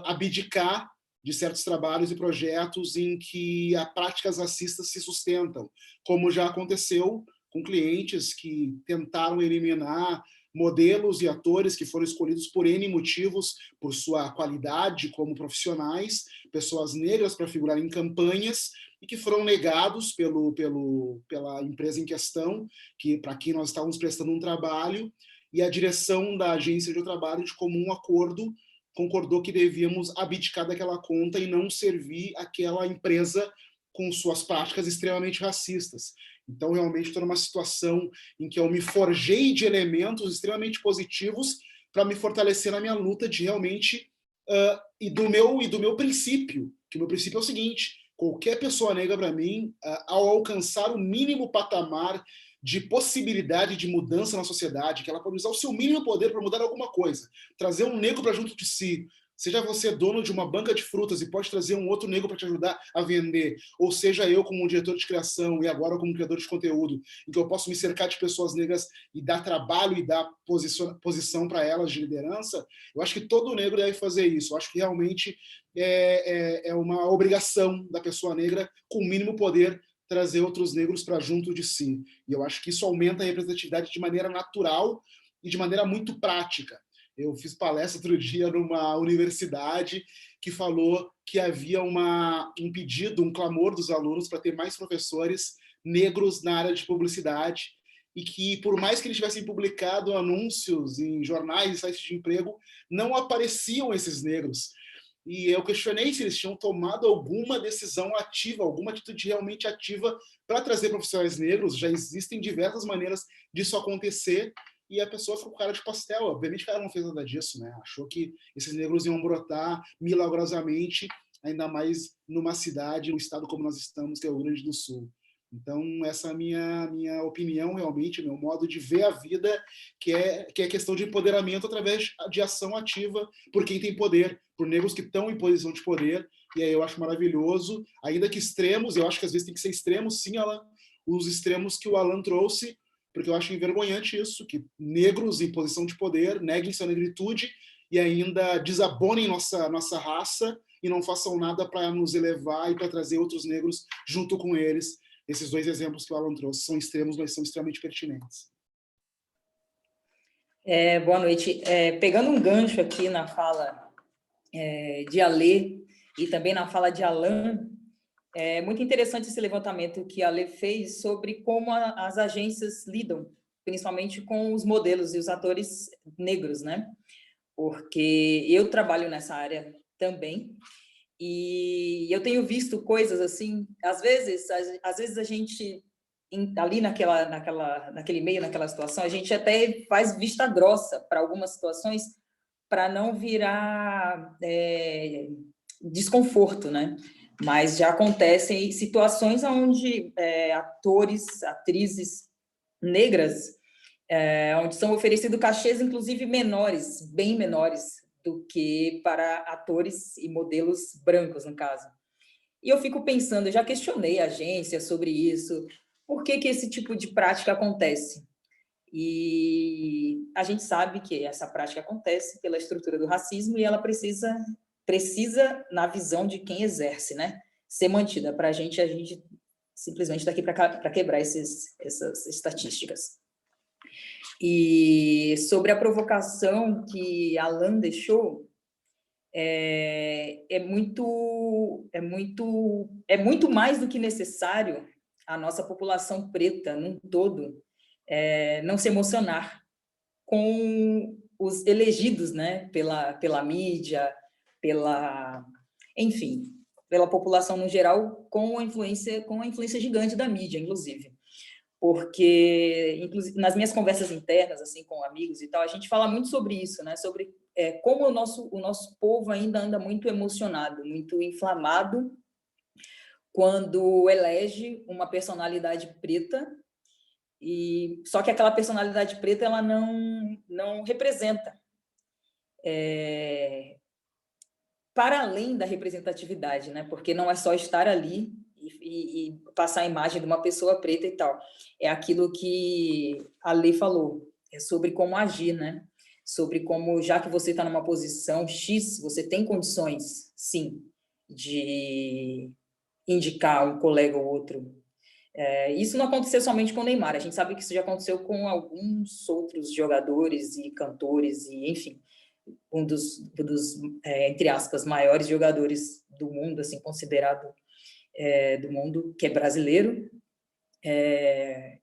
abdicar de certos trabalhos e projetos em que as práticas racistas se sustentam, como já aconteceu com clientes que tentaram eliminar modelos e atores que foram escolhidos por N motivos, por sua qualidade como profissionais, pessoas negras para figurar em campanhas, e que foram negados pela empresa em questão, para quem nós estávamos prestando um trabalho, e a direção da agência de trabalho, de comum acordo, concordou que devíamos abdicar daquela conta e não servir aquela empresa com suas práticas extremamente racistas. Então, realmente, estou numa situação em que eu me forjei de elementos extremamente positivos para me fortalecer na minha luta de realmente e do meu princípio, que o meu princípio é o seguinte: qualquer pessoa negra, para mim, ao alcançar o mínimo patamar de possibilidade de mudança na sociedade, que ela pode usar o seu mínimo poder para mudar alguma coisa, trazer um negro para junto de si, seja você dono de uma banca de frutas e pode trazer um outro negro para te ajudar a vender, ou seja eu como um diretor de criação e agora como criador de conteúdo, em que eu posso me cercar de pessoas negras e dar trabalho e dar posição para elas de liderança, eu acho que todo negro deve fazer isso. Eu acho que realmente é uma obrigação da pessoa negra, com o mínimo poder, trazer outros negros para junto de si. E eu acho que isso aumenta a representatividade de maneira natural e de maneira muito prática. Eu fiz palestra outro dia numa universidade que falou que havia um pedido, um clamor dos alunos para ter mais professores negros na área de publicidade, e que, por mais que eles tivessem publicado anúncios em jornais e sites de emprego, não apareciam esses negros. E eu questionei se eles tinham tomado alguma decisão ativa, alguma atitude realmente ativa para trazer profissionais negros. Já existem diversas maneiras disso acontecer, e a pessoa ficou com cara de pastel. Obviamente que ela não fez nada disso, né? Achou que esses negros iam brotar milagrosamente, ainda mais numa cidade, num estado como nós estamos, que é o Rio Grande do Sul. Então, essa é a minha opinião, realmente, meu modo de ver a vida, que é questão de empoderamento através de ação ativa por quem tem poder, por negros que estão em posição de poder, e aí eu acho maravilhoso, ainda que extremos, eu acho que às vezes tem que ser extremos, sim, Alan, os extremos que o Alan trouxe, porque eu acho envergonhante isso, que negros em posição de poder neguem sua negritude e ainda desabonem nossa raça e não façam nada para nos elevar e para trazer outros negros junto com eles. Esses dois exemplos que o Alan trouxe são extremos, mas são extremamente pertinentes. Boa noite. Pegando um gancho aqui na fala de Alê e também na fala de Alan, é muito interessante esse levantamento que a Alê fez sobre como as agências lidam, principalmente com os modelos e os atores negros, né? Porque eu trabalho nessa área também, e eu tenho visto coisas assim, às vezes a gente, ali naquele meio, naquela situação, a gente até faz vista grossa para algumas situações, para não virar desconforto, né? Mas já acontecem situações onde atores, atrizes negras, onde são oferecidos cachês, inclusive menores, bem menores, do que para atores e modelos brancos, no caso. E eu fico pensando, eu já questionei a agência sobre isso, por que esse tipo de prática acontece? E a gente sabe que essa prática acontece pela estrutura do racismo e ela precisa, na visão de quem exerce, né, ser mantida. Para a gente simplesmente está aqui para quebrar essas estatísticas. E sobre a provocação que Alan deixou, é muito mais do que necessário a nossa população preta, num todo, não se emocionar com os elegidos, né, pela mídia, enfim, pela população no geral, com a influência gigante da mídia, inclusive. Porque, inclusive, nas minhas conversas internas, assim, com amigos e tal, a gente fala muito sobre isso, né, sobre como o nosso povo ainda anda muito emocionado, muito inflamado, quando elege uma personalidade preta, só que aquela personalidade preta ela não representa. Para além da representatividade, né? Porque não é só estar ali e passar a imagem de uma pessoa preta e tal. É aquilo que a Lê falou, é sobre como agir, né? Sobre como, já que você está numa posição X, você tem condições, sim, de indicar um colega ou outro. Isso não aconteceu somente com o Neymar, a gente sabe que isso já aconteceu com alguns outros jogadores e cantores, e enfim, um dos entre aspas, maiores jogadores do mundo, assim, considerado do mundo, que é brasileiro,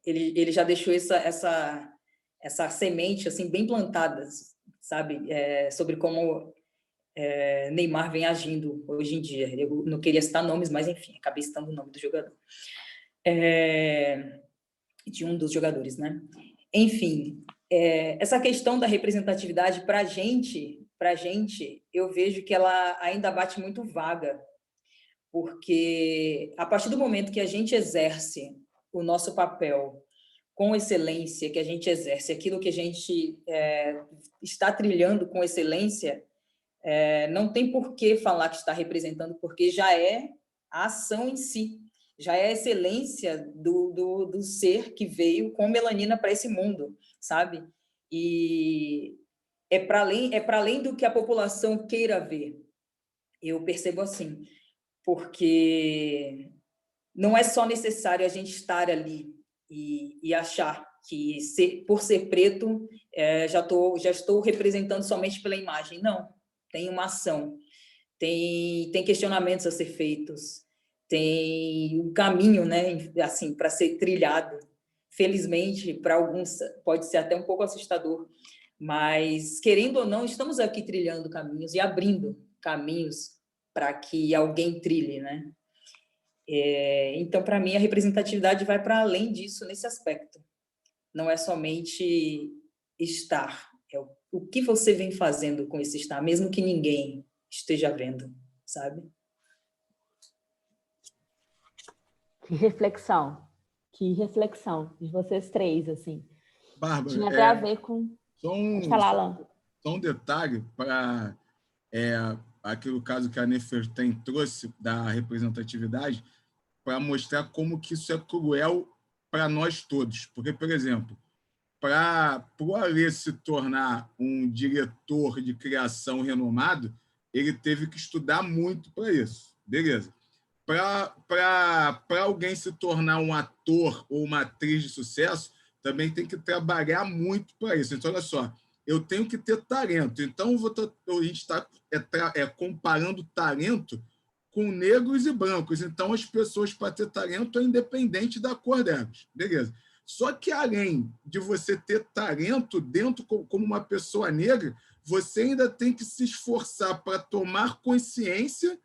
ele já deixou essa semente, assim, bem plantada, sabe, sobre como Neymar vem agindo hoje em dia. Eu não queria citar nomes, mas, enfim, acabei citando o nome do jogador. De um dos jogadores, né? Enfim, essa questão da representatividade para a gente, eu vejo que ela ainda bate muito vaga, porque a partir do momento que a gente exerce o nosso papel com excelência, que a gente exerce aquilo que a gente está trilhando com excelência, não tem por que falar que está representando, porque já é a ação em si, já é a excelência do ser que veio com melanina para esse mundo, sabe? E é para além do que a população queira ver. Eu percebo assim, porque não é só necessário a gente estar ali e achar que por ser preto já estou representando somente pela imagem. Não, tem uma ação, tem questionamentos a ser feitos, tem um caminho, né, assim, para ser trilhado. Felizmente, para alguns pode ser até um pouco assustador, mas, querendo ou não, estamos aqui trilhando caminhos e abrindo caminhos para que alguém trilhe, né? Então, para mim, a representatividade vai para além disso nesse aspecto. Não é somente estar, é o que você vem fazendo com esse estar, mesmo que ninguém esteja vendo, sabe? Que reflexão de vocês três, assim. Bárbara, tinha até a ver com... Pode falar, Alan. Só um detalhe para aquele caso que a Nefertem trouxe da representatividade, para mostrar como que isso é cruel para nós todos. Porque, por exemplo, para o Alê se tornar um diretor de criação renomado, ele teve que estudar muito para isso. Beleza. Para alguém se tornar um ator ou uma atriz de sucesso, também tem que trabalhar muito para isso. Então, olha só, eu tenho que ter talento. Então, a gente está comparando talento com negros e brancos. Então, as pessoas, para ter talento, é independente da cor delas. Beleza. Só que, além de você ter talento dentro como uma pessoa negra, você ainda tem que se esforçar para tomar consciência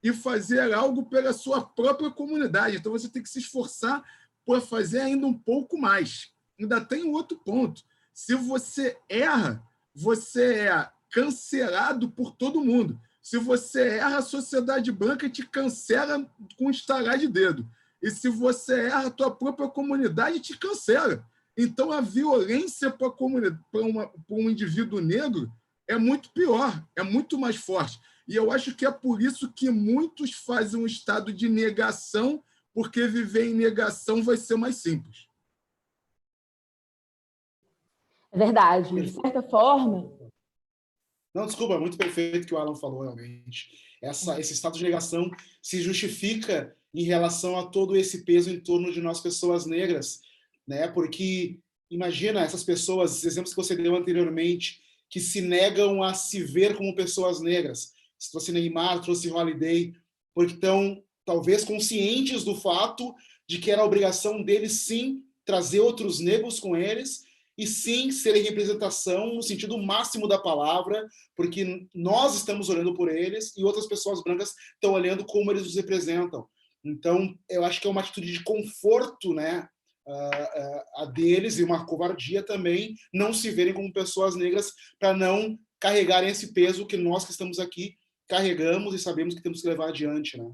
e fazer algo pela sua própria comunidade. Então, você tem que se esforçar para fazer ainda um pouco mais. Ainda tem um outro ponto. Se você erra, você é cancelado por todo mundo. Se você erra, a sociedade branca te cancela com estalar de dedo. E se você erra, a tua própria comunidade te cancela. Então, a violência para um indivíduo negro é muito pior, é muito mais forte. E eu acho que é por isso que muitos fazem um estado de negação, porque viver em negação vai ser mais simples. É verdade. De certa forma... Não, desculpa, é muito perfeito o que o Alan falou, realmente. Esse estado de negação se justifica em relação a todo esse peso em torno de nós, pessoas negras, né? Porque imagina essas pessoas, esses exemplos que você deu anteriormente, que se negam a se ver como pessoas negras. Se trouxe Neymar, trouxe Holiday, porque estão, talvez, conscientes do fato de que era a obrigação deles, sim, trazer outros negros com eles, e sim, serem representação no sentido máximo da palavra, porque nós estamos olhando por eles e outras pessoas brancas estão olhando como eles os representam. Então, eu acho que é uma atitude de conforto, né, a deles, e uma covardia também, não se verem como pessoas negras, para não carregarem esse peso que nós que estamos aqui carregamos e sabemos que temos que levar adiante, né?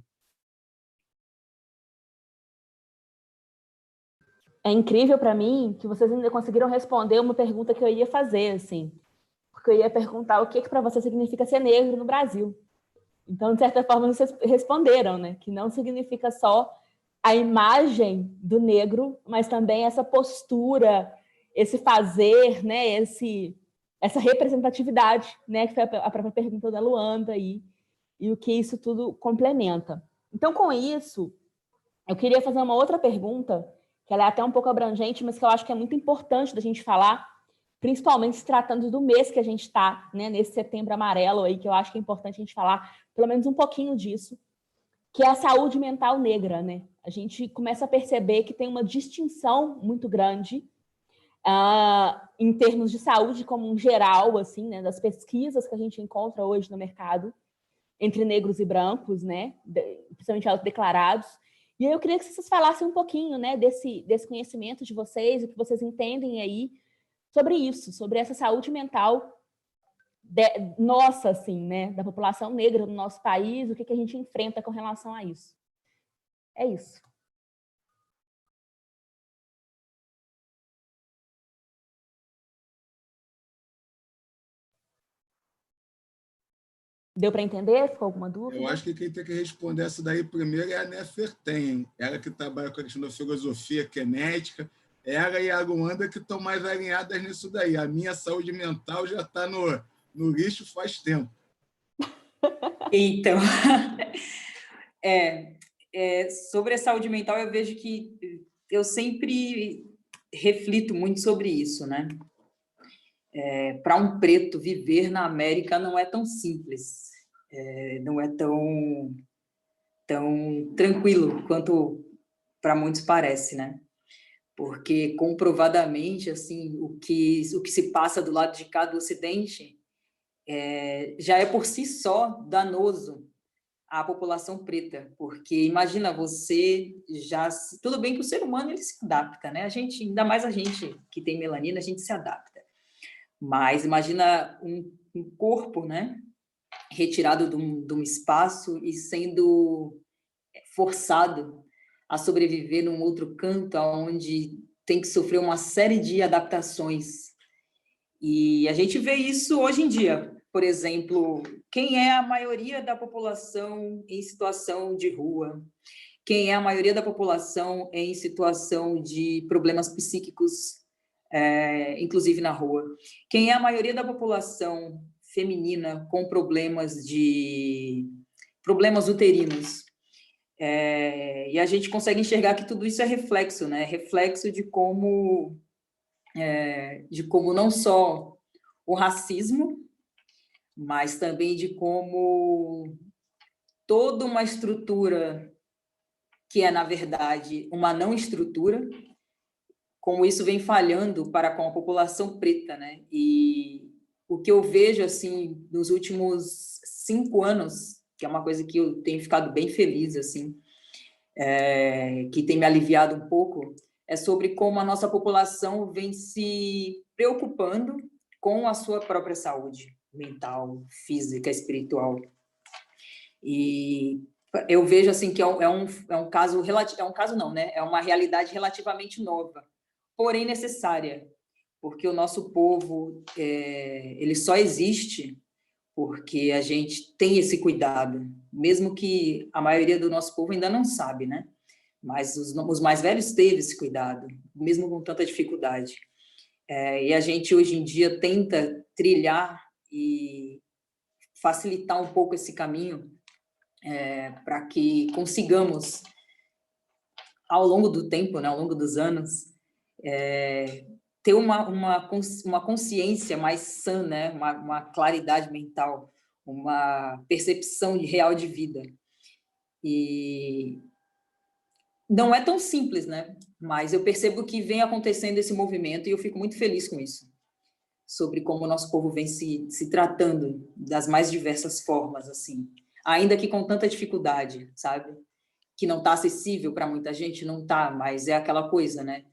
É incrível para mim que vocês ainda conseguiram responder uma pergunta que eu ia fazer, assim, porque eu ia perguntar o que para você significa ser negro no Brasil. Então, de certa forma, vocês responderam, né? Que não significa só a imagem do negro, mas também essa postura, esse fazer, né? Essa representatividade, né? Que foi a própria pergunta da Luanda aí, e o que isso tudo complementa. Então, com isso, eu queria fazer uma outra pergunta, que ela é até um pouco abrangente, mas que eu acho que é muito importante da gente falar, principalmente se tratando do mês que a gente está, né, nesse setembro amarelo aí, que eu acho que é importante a gente falar pelo menos um pouquinho disso, que é a saúde mental negra, né? A gente começa a perceber que tem uma distinção muito grande em termos de saúde como um geral, assim, né, das pesquisas que a gente encontra hoje no mercado, entre negros e brancos, né, principalmente autodeclarados. E aí eu queria que vocês falassem um pouquinho, né, desse conhecimento de vocês, o que vocês entendem aí sobre isso, sobre essa saúde mental nossa, assim, né, da população negra no nosso país, o que a gente enfrenta com relação a isso. É isso. Deu para entender? Ficou alguma dúvida? Eu acho que quem tem que responder essa daí primeiro é a Nefertem, ela que trabalha com a questão da filosofia genética, ela e a Luanda que estão mais alinhadas nisso daí. A minha saúde mental já está no lixo faz tempo. Então, sobre a saúde mental, eu vejo que eu sempre reflito muito sobre isso, né? Para um preto viver na América não é tão simples, não é tão tranquilo quanto para muitos parece, né? Porque comprovadamente, assim, o que se passa do lado de cá do Ocidente já é por si só danoso à população preta, porque imagina você tudo bem que o ser humano ele se adapta, né? A gente, ainda mais a gente que tem melanina, a gente se adapta. Mas imagina um corpo, né, retirado de um espaço e sendo forçado a sobreviver num outro canto, onde tem que sofrer uma série de adaptações. E a gente vê isso hoje em dia. Por exemplo, quem é a maioria da população em situação de rua? Quem é a maioria da população em situação de problemas psíquicos, inclusive na rua? Quem é a maioria da população feminina com problemas uterinos? E a gente consegue enxergar que tudo isso é reflexo, né? Reflexo de como não só o racismo, mas também de como toda uma estrutura que é, na verdade, uma não estrutura, como isso vem falhando para com a população preta, né? E o que eu vejo, assim, nos últimos 5 anos, que é uma coisa que eu tenho ficado bem feliz, assim, que tem me aliviado um pouco, é sobre como a nossa população vem se preocupando com a sua própria saúde mental, física, espiritual. E eu vejo assim que é um caso não, né? É uma realidade relativamente nova, porém necessária, porque o nosso povo ele só existe porque a gente tem esse cuidado, mesmo que a maioria do nosso povo ainda não sabe, né? Mas os mais velhos teve esse cuidado, mesmo com tanta dificuldade. E a gente, hoje em dia, tenta trilhar e facilitar um pouco esse caminho para que consigamos, ao longo do tempo, né, ao longo dos anos, ter uma consciência mais sã, né? Uma claridade mental, uma percepção real de vida. E não é tão simples, né? Mas eu percebo que vem acontecendo esse movimento e eu fico muito feliz com isso, sobre como o nosso povo vem se tratando das mais diversas formas, assim, ainda que com tanta dificuldade, sabe? Que não está acessível para muita gente, não está, mas é aquela coisa, né?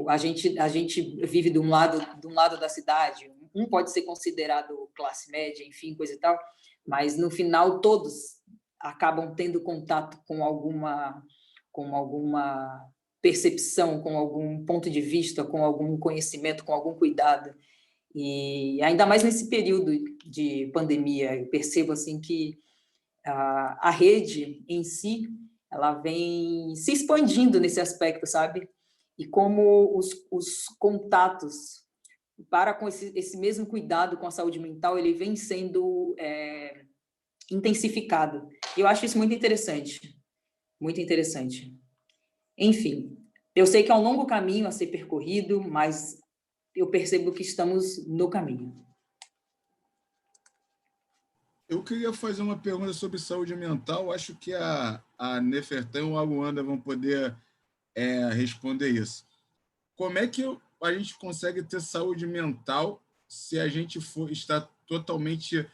A gente vive de um lado da cidade, um pode ser considerado classe média, enfim, coisa e tal, mas no final todos acabam tendo contato com alguma percepção, com algum ponto de vista, com algum conhecimento, com algum cuidado. E ainda mais nesse período de pandemia, eu percebo assim que a rede em si, ela vem se expandindo nesse aspecto, sabe? E como os contatos para com esse mesmo cuidado com a saúde mental, ele vem sendo intensificado. E eu acho isso muito interessante. Muito interessante. Enfim, eu sei que é um longo caminho a ser percorrido, mas eu percebo que estamos no caminho. Eu queria fazer uma pergunta sobre saúde mental. Acho que a Nefertan ou a Luanda vão poder responder isso. Como é que a gente consegue ter saúde mental se a gente está totalmente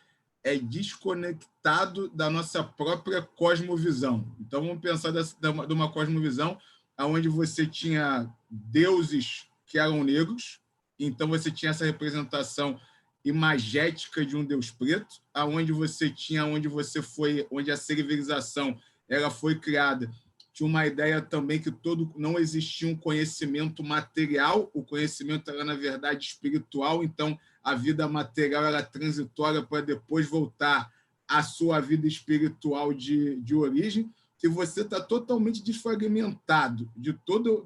desconectado da nossa própria cosmovisão? Então, vamos pensar de uma cosmovisão onde você tinha deuses que eram negros, então você tinha essa representação imagética de um deus preto, onde a civilização ela foi criada, tinha uma ideia também que não existia um conhecimento material, o conhecimento era, na verdade, espiritual, então a vida material era transitória para depois voltar à sua vida espiritual de origem, que você está totalmente desfragmentado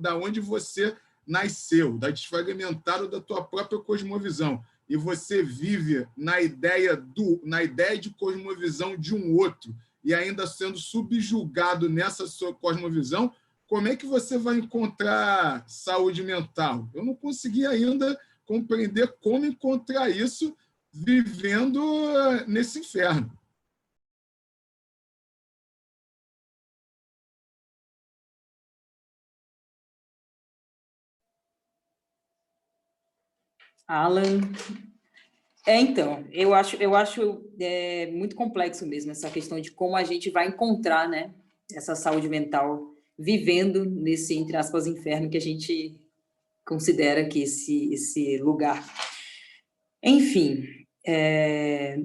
da onde você nasceu, desfragmentado da tua própria cosmovisão, e você vive na ideia de cosmovisão de um outro, e ainda sendo subjugado nessa sua cosmovisão, como é que você vai encontrar saúde mental? Eu não consegui ainda compreender como encontrar isso vivendo nesse inferno. Alan, então, eu acho muito complexo mesmo essa questão de como a gente vai encontrar, né, essa saúde mental vivendo nesse, entre aspas, inferno que a gente considera que esse lugar. Enfim,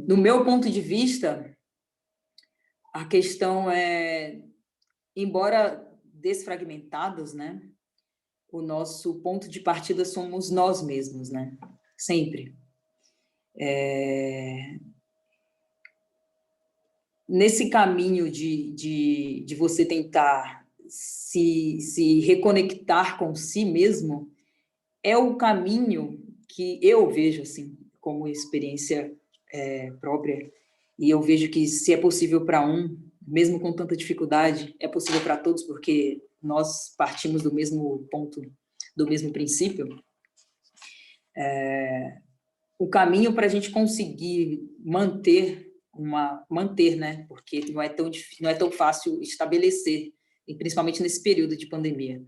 no meu ponto de vista, a questão embora desfragmentados, né, o nosso ponto de partida somos nós mesmos, né, sempre. Nesse caminho de você tentar se reconectar com si mesmo, é o caminho que eu vejo, assim, como experiência própria, e eu vejo que se é possível para um, mesmo com tanta dificuldade, é possível para todos, porque nós partimos do mesmo ponto, do mesmo princípio. O caminho para a gente conseguir manter, né? Porque não é tão fácil estabelecer, e principalmente nesse período de pandemia,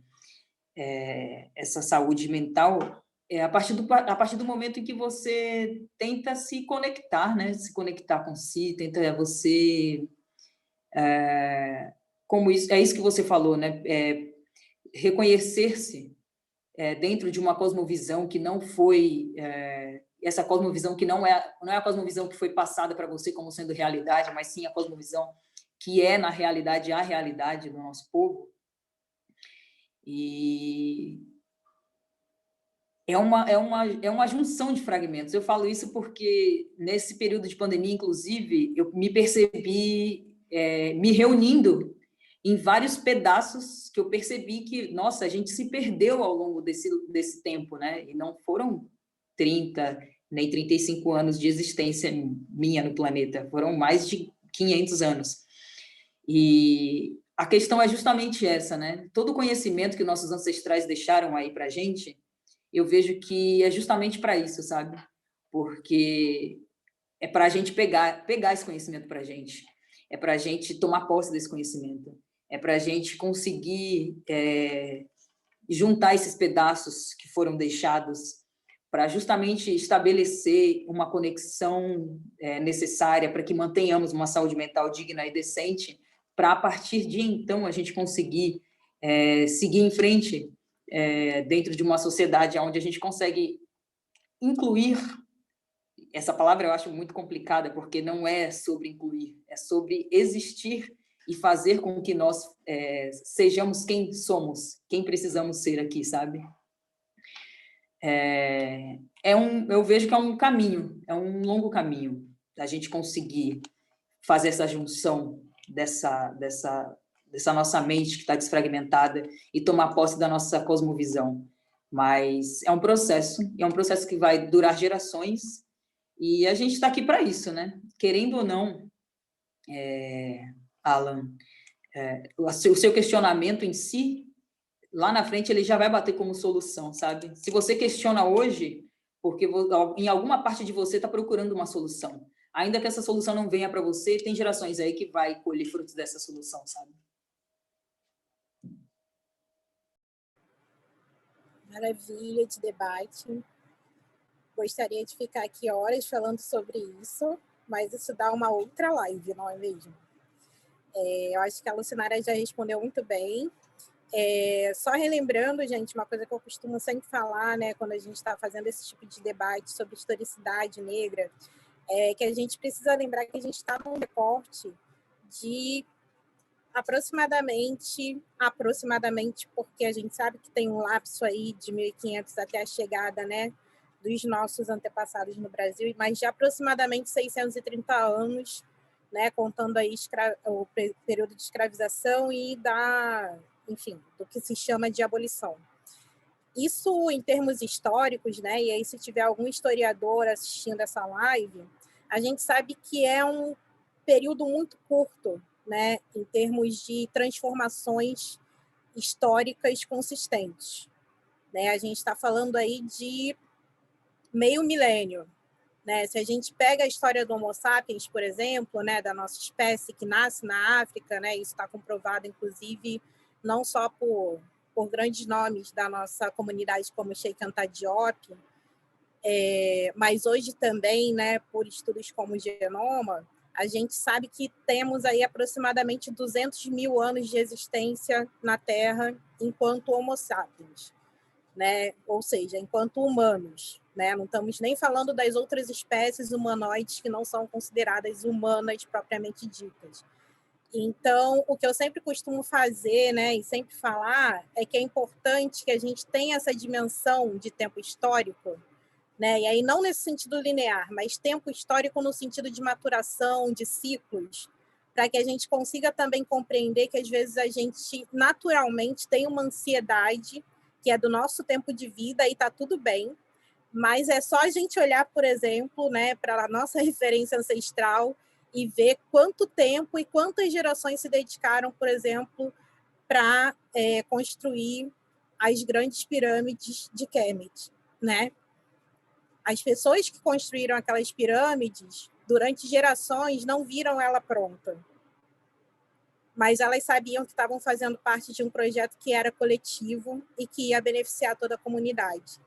essa saúde mental, a partir do momento em que você tenta se conectar, né? Se conectar com si, tenta você... como isso, é isso que você falou, né? Reconhecer-se dentro de uma cosmovisão que não foi... essa cosmovisão que não é a cosmovisão que foi passada para você como sendo realidade, mas sim a cosmovisão que é, na realidade, a realidade do nosso povo. E é uma junção de fragmentos. Eu falo isso porque, nesse período de pandemia, inclusive, eu me percebi me reunindo em vários pedaços que eu percebi que, nossa, a gente se perdeu ao longo desse tempo, né? E não foram 30, nem 35 anos de existência minha no planeta, foram mais de 500 anos. E a questão é justamente essa, né? Todo o conhecimento que nossos ancestrais deixaram aí para a gente, eu vejo que é justamente para isso, sabe? Porque é para a gente pegar esse conhecimento para a gente, é para a gente tomar posse desse conhecimento, é para a gente conseguir juntar esses pedaços que foram deixados para justamente estabelecer uma conexão necessária para que mantenhamos uma saúde mental digna e decente, para, a partir de então, a gente conseguir seguir em frente dentro de uma sociedade onde a gente consegue incluir. Essa palavra eu acho muito complicada, porque não é sobre incluir, é sobre existir e fazer com que nós sejamos quem somos, quem precisamos ser aqui, sabe? Eu vejo que é um caminho, é um longo caminho, da gente conseguir fazer essa junção dessa nossa mente que está desfragmentada e tomar posse da nossa cosmovisão. Mas é um processo que vai durar gerações, e a gente está aqui para isso, né? Querendo ou não, Alan, o seu questionamento em si, lá na frente, ele já vai bater como solução, sabe? Se você questiona hoje, porque em alguma parte de você está procurando uma solução. Ainda que essa solução não venha para você, tem gerações aí que vai colher frutos dessa solução, sabe? Maravilha de debate. Gostaria de ficar aqui horas falando sobre isso, mas isso dá uma outra live, não é mesmo? Eu acho que a Lucinara já respondeu muito bem. Só relembrando, gente, uma coisa que eu costumo sempre falar, né, quando a gente está fazendo esse tipo de debate sobre historicidade negra, é que a gente precisa lembrar que a gente está num recorte de aproximadamente, porque a gente sabe que tem um lapso aí de 1500 até a chegada, né, dos nossos antepassados no Brasil, mas de aproximadamente 630 anos, né, contando aí o período de escravização e do que se chama de abolição. Isso em termos históricos, né, e aí se tiver algum historiador assistindo essa live, a gente sabe que é um período muito curto, né, em termos de transformações históricas consistentes, né? A gente está falando aí de meio milênio, né? Se a gente pega a história do Homo sapiens, por exemplo, né, da nossa espécie que nasce na África, né, isso está comprovado, inclusive, não só por grandes nomes da nossa comunidade como Sheikh Anta Diop, mas hoje também, né, por estudos como o genoma, a gente sabe que temos aí aproximadamente 200 mil anos de existência na Terra enquanto Homo sapiens, né? Ou seja, enquanto humanos, né? Não estamos nem falando das outras espécies humanoides que não são consideradas humanas propriamente ditas. Então, o que eu sempre costumo fazer, né, e sempre falar, é que é importante que a gente tenha essa dimensão de tempo histórico, né? E aí não nesse sentido linear, mas tempo histórico no sentido de maturação, de ciclos, para que a gente consiga também compreender que às vezes a gente naturalmente tem uma ansiedade que é do nosso tempo de vida e está tudo bem, mas é só a gente olhar, por exemplo, né, para a nossa referência ancestral e ver quanto tempo e quantas gerações se dedicaram, por exemplo, para construir as grandes pirâmides de Kemet, né? As pessoas que construíram aquelas pirâmides, durante gerações, não viram ela pronta. Mas elas sabiam que estavam fazendo parte de um projeto que era coletivo e que ia beneficiar toda a comunidade.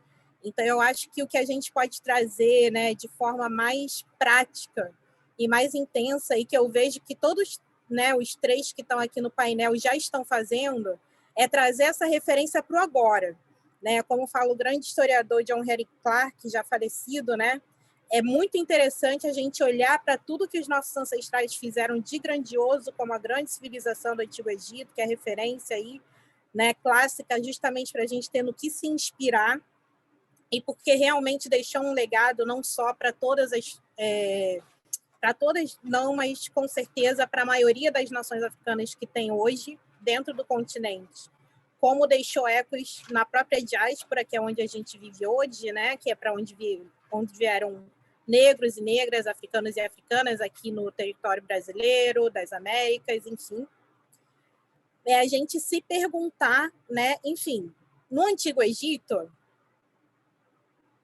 Então, eu acho que o que a gente pode trazer, né, de forma mais prática e mais intensa, e que eu vejo que todos, né, os três que estão aqui no painel já estão fazendo, é trazer essa referência para o agora. Né? Como fala o grande historiador John Henrik Clarke, já falecido, né? É muito interessante a gente olhar para tudo que os nossos ancestrais fizeram de grandioso, como a grande civilização do Antigo Egito, que é referência aí, né, clássica, justamente para a gente ter no que se inspirar, e porque realmente deixou um legado não só para todas não, mas com certeza para a maioria das nações africanas que tem hoje dentro do continente, como deixou ecos na própria diáspora, que é onde a gente vive hoje, né? Que é para onde vieram negros e negras, africanos e africanas aqui no território brasileiro, das Américas, enfim. é a gente se perguntar, né? Enfim, no Antigo Egito,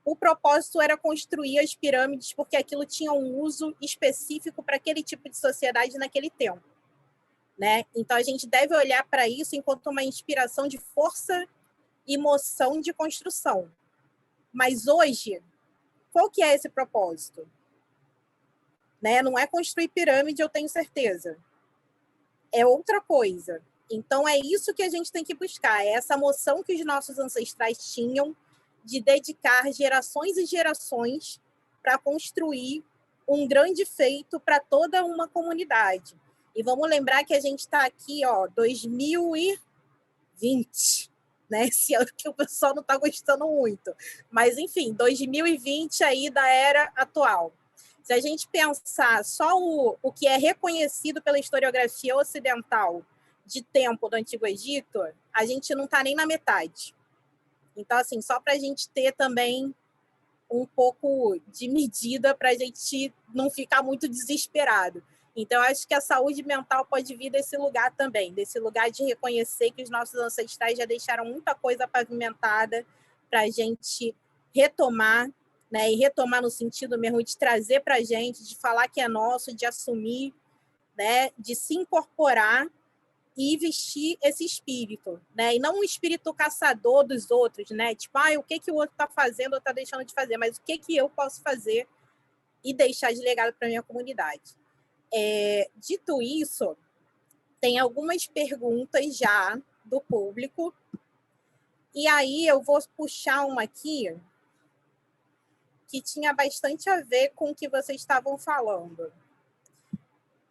o propósito era construir as pirâmides porque aquilo tinha um uso específico para aquele tipo de sociedade naquele tempo, né? Então a gente deve olhar para isso enquanto uma inspiração de força e moção de construção. Mas hoje, qual que é esse propósito? Né? Não é construir pirâmide, eu tenho certeza. É outra coisa. Então é isso que a gente tem que buscar, é essa moção que os nossos ancestrais tinham de dedicar gerações e gerações para construir um grande feito para toda uma comunidade. E vamos lembrar que a gente está aqui, 2020, né? Esse ano que o pessoal não está gostando muito. Mas, enfim, 2020 aí da era atual. Se a gente pensar só o que é reconhecido pela historiografia ocidental de tempo do Antigo Egito, a gente não está nem na metade. Então, assim, só para a gente ter também um pouco de medida para a gente não ficar muito desesperado. Então, acho que a saúde mental pode vir desse lugar também, desse lugar de reconhecer que os nossos ancestrais já deixaram muita coisa pavimentada para a gente retomar, né? E retomar no sentido mesmo de trazer para a gente, de falar que é nosso, de assumir, né? De se incorporar e vestir esse espírito, né? E não um espírito caçador dos outros, né? Tipo, o que o outro está fazendo ou está deixando de fazer, mas o que eu posso fazer e deixar de legado para a minha comunidade. Dito isso, tem algumas perguntas já do público, e aí eu vou puxar uma aqui que tinha bastante a ver com o que vocês estavam falando,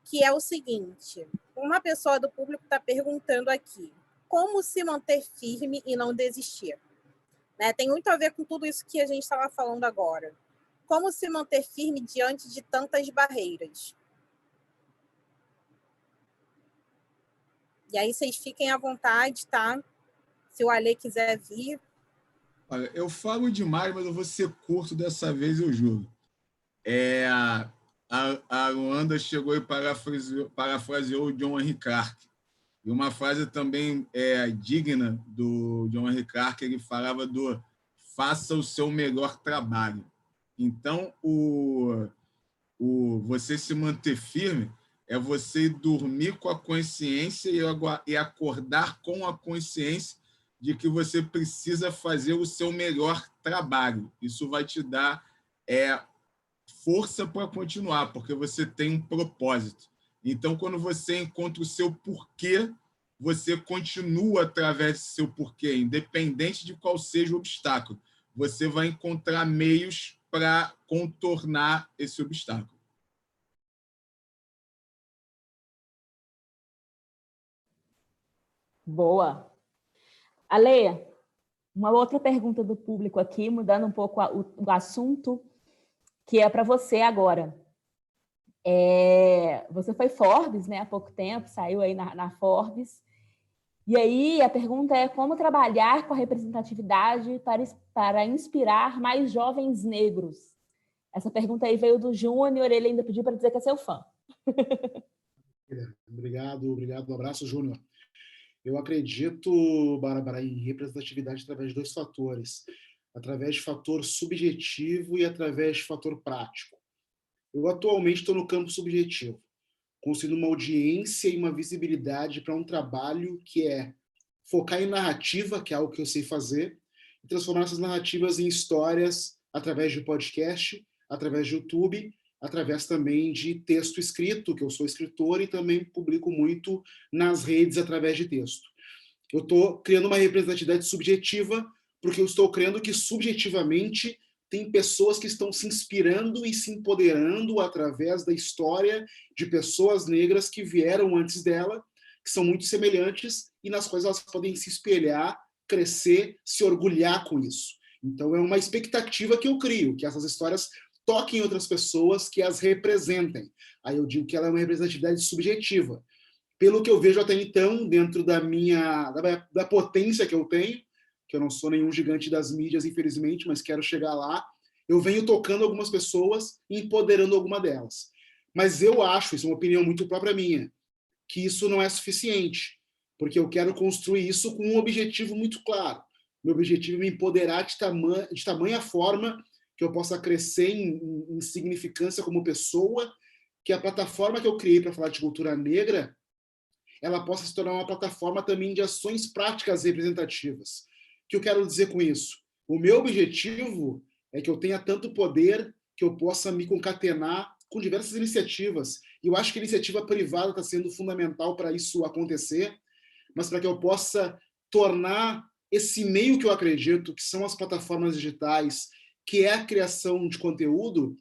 que é o seguinte: uma pessoa do público está perguntando aqui, como se manter firme e não desistir? Né? Tem muito a ver com tudo isso que a gente estava falando agora. Como se manter firme diante de tantas barreiras? E aí vocês fiquem à vontade, tá? Se o Ale quiser vir. Olha, eu falo demais, mas eu vou ser curto dessa vez, eu juro. A Luanda chegou e parafraseou o John Henry Clarke. E uma frase também digna do John Henry Clarke, ele falava do faça o seu melhor trabalho. Então, você se manter firme é você dormir com a consciência e acordar com a consciência de que você precisa fazer o seu melhor trabalho. Isso vai te dar força para continuar, porque você tem um propósito. Então, quando você encontra o seu porquê, você continua através do seu porquê, independente de qual seja o obstáculo. Você vai encontrar meios para contornar esse obstáculo. Boa. Ale, uma outra pergunta do público aqui, mudando um pouco o assunto, que é para você agora. Você foi Forbes, né, há pouco tempo, saiu aí na Forbes. E aí a pergunta é como trabalhar com a representatividade para inspirar mais jovens negros? Essa pergunta aí veio do Júnior, ele ainda pediu para dizer que é seu fã. Obrigado, um abraço, Júnior. Eu acredito, Bárbara, em representatividade através de dois fatores. Através de fator subjetivo e através de fator prático. Eu atualmente estou no campo subjetivo, construindo uma audiência e uma visibilidade para um trabalho que é focar em narrativa, que é algo que eu sei fazer, e transformar essas narrativas em histórias através de podcast, através de YouTube, através também de texto escrito, que eu sou escritor e também publico muito nas redes através de texto. Eu estou criando uma representatividade subjetiva, porque eu estou crendo que subjetivamente tem pessoas que estão se inspirando e se empoderando através da história de pessoas negras que vieram antes dela, que são muito semelhantes e nas quais elas podem se espelhar, crescer, se orgulhar com isso. Então é uma expectativa que eu crio, que essas histórias toquem outras pessoas, que as representem. Aí eu digo que ela é uma representatividade subjetiva. Pelo que eu vejo até então, dentro da potência que eu tenho, que eu não sou nenhum gigante das mídias, infelizmente, mas quero chegar lá, eu venho tocando algumas pessoas e empoderando alguma delas. Mas eu acho, isso é uma opinião muito própria minha, que isso não é suficiente. porque eu quero construir isso com um objetivo muito claro. Meu objetivo é me empoderar de tamanha forma que eu possa crescer em significância como pessoa, que a plataforma que eu criei para falar de cultura negra, ela possa se tornar uma plataforma também de ações práticas representativas. O que eu quero dizer com isso? O meu objetivo é que eu tenha tanto poder que eu possa me concatenar com diversas iniciativas. E eu acho que a iniciativa privada está sendo fundamental para isso acontecer, mas para que eu possa tornar esse meio que eu acredito, que são as plataformas digitais, que é a criação de conteúdo,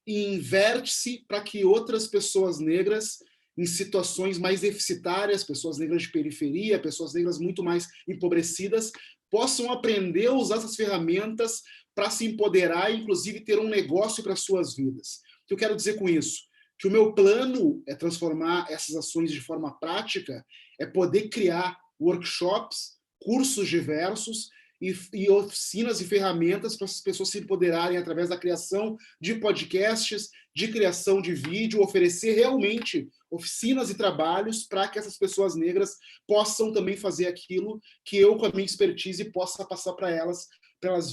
em vértice para que outras pessoas negras, em situações mais deficitárias, pessoas negras de periferia, pessoas negras muito mais empobrecidas, possam aprender a usar essas ferramentas para se empoderar e, inclusive, ter um negócio para suas vidas. O que eu quero dizer com isso? Que o meu plano é transformar essas ações de forma prática, é poder criar workshops, cursos diversos e oficinas e ferramentas para as pessoas se empoderarem através da criação de podcasts, de criação de vídeo, oferecer realmente oficinas e trabalhos para que essas pessoas negras possam também fazer aquilo que eu, com a minha expertise, possa passar para elas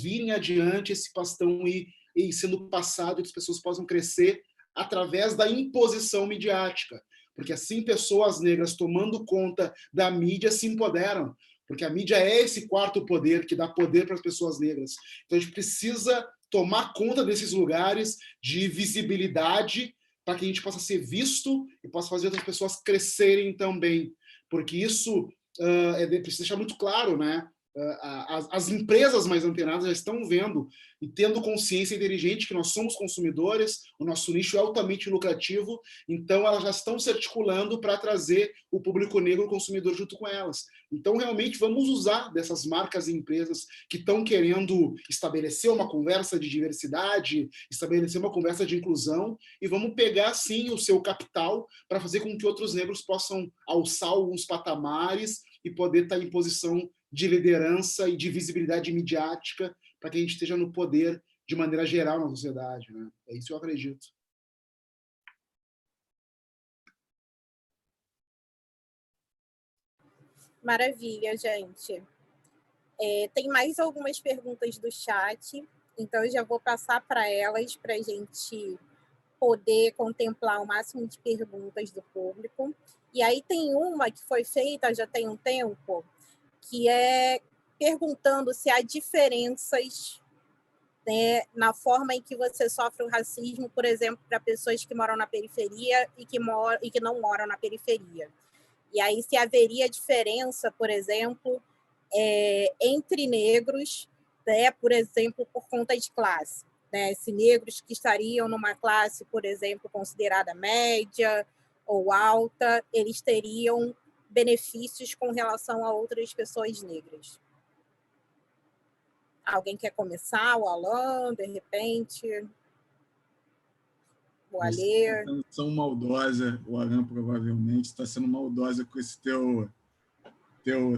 virem adiante esse bastão e sendo passado, e as pessoas possam crescer através da imposição midiática. Porque assim pessoas negras tomando conta da mídia se empoderam, porque a mídia é esse quarto poder que dá poder para as pessoas negras. Então a gente precisa tomar conta desses lugares de visibilidade para que a gente possa ser visto e possa fazer outras pessoas crescerem também. Porque isso precisa deixar muito claro, né? As empresas mais antenadas já estão vendo e tendo consciência inteligente que nós somos consumidores, o nosso nicho é altamente lucrativo, então elas já estão se articulando para trazer o público negro consumidor junto com elas. Então, realmente, vamos usar dessas marcas e empresas que estão querendo estabelecer uma conversa de diversidade, estabelecer uma conversa de inclusão, e vamos pegar, sim, o seu capital para fazer com que outros negros possam alçar alguns patamares e poder estar em posição de liderança e de visibilidade midiática para que a gente esteja no poder de maneira geral na sociedade, né? É isso que eu acredito. Maravilha, gente. Tem mais algumas perguntas do chat, então eu já vou passar para elas para a gente poder contemplar o máximo de perguntas do público. E aí tem uma que foi feita já tem um tempo, que é perguntando se há diferenças, né, na forma em que você sofre o racismo, por exemplo, para pessoas que moram na periferia e que não moram na periferia. E aí se haveria diferença, por exemplo, entre negros, né, por exemplo, por conta de classe. Né? Se negros que estariam numa classe, por exemplo, considerada média ou alta, eles teriam benefícios com relação a outras pessoas negras. Alguém quer começar? O Alan, de repente? O Alê? São maldosa, o Alan provavelmente está sendo maldosa com esse teu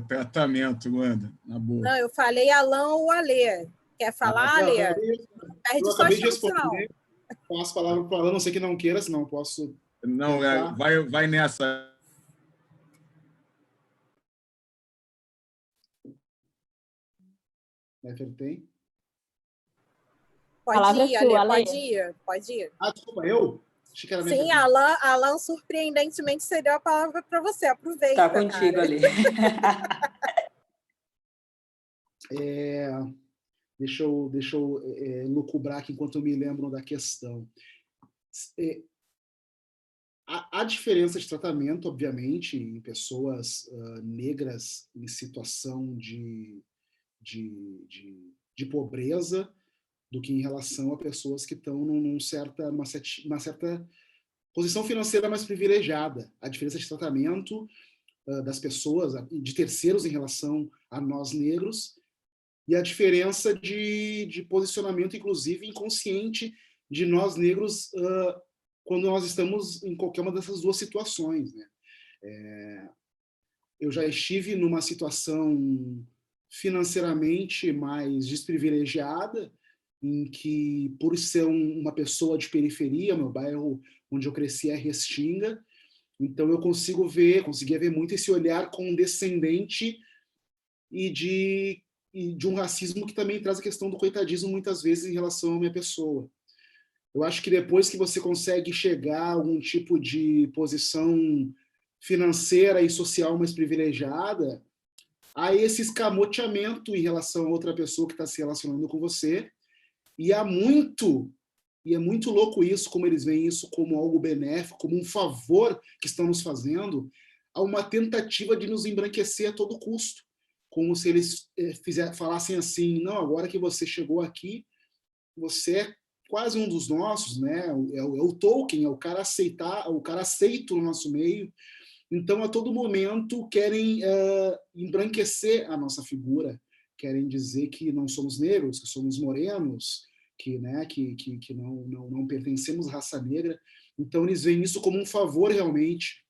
tratamento, Luanda, na boa. Não, eu falei Alan ou Alê. Quer falar, Alê? Eu acabei de responder. Passo a palavra para o Alan, não sei que não queira, senão eu posso... Não, vai nessa. Tem? Pode ir, Ale, pode ir. Ah, desculpa, eu? Sim, Alan, surpreendentemente, cedeu a palavra para você. Aproveita. Tá contigo, Ale. Deixa eu lucubrar aqui enquanto eu me lembro da questão. Há diferença de tratamento, obviamente, em pessoas negras em situação de pobreza do que em relação a pessoas que estão numa certa posição financeira mais privilegiada. A diferença de tratamento das pessoas, de terceiros em relação a nós negros, e a diferença de posicionamento, inclusive, inconsciente de nós negros quando nós estamos em qualquer uma dessas duas situações. Né? Eu já estive numa situação financeiramente mais desprivilegiada, em que, por ser uma pessoa de periferia, meu bairro onde eu cresci é Restinga, Então eu conseguia ver muito esse olhar condescendente e de um racismo que também traz a questão do coitadismo muitas vezes em relação à minha pessoa. Eu acho que depois que você consegue chegar a algum tipo de posição financeira e social mais privilegiada, há esse escamoteamento em relação a outra pessoa que está se relacionando com você, e é muito louco isso, como eles veem isso como algo benéfico, como um favor que estão nos fazendo, a uma tentativa de nos embranquecer a todo custo, como se eles falassem assim, não, agora que você chegou aqui, você é quase um dos nossos, né? É o Tolkien, é o cara aceito no nosso meio. Então, a todo momento, querem embranquecer a nossa figura, querem dizer que não somos negros, que somos morenos, que não pertencemos à raça negra. Então, eles veem isso como um favor, realmente.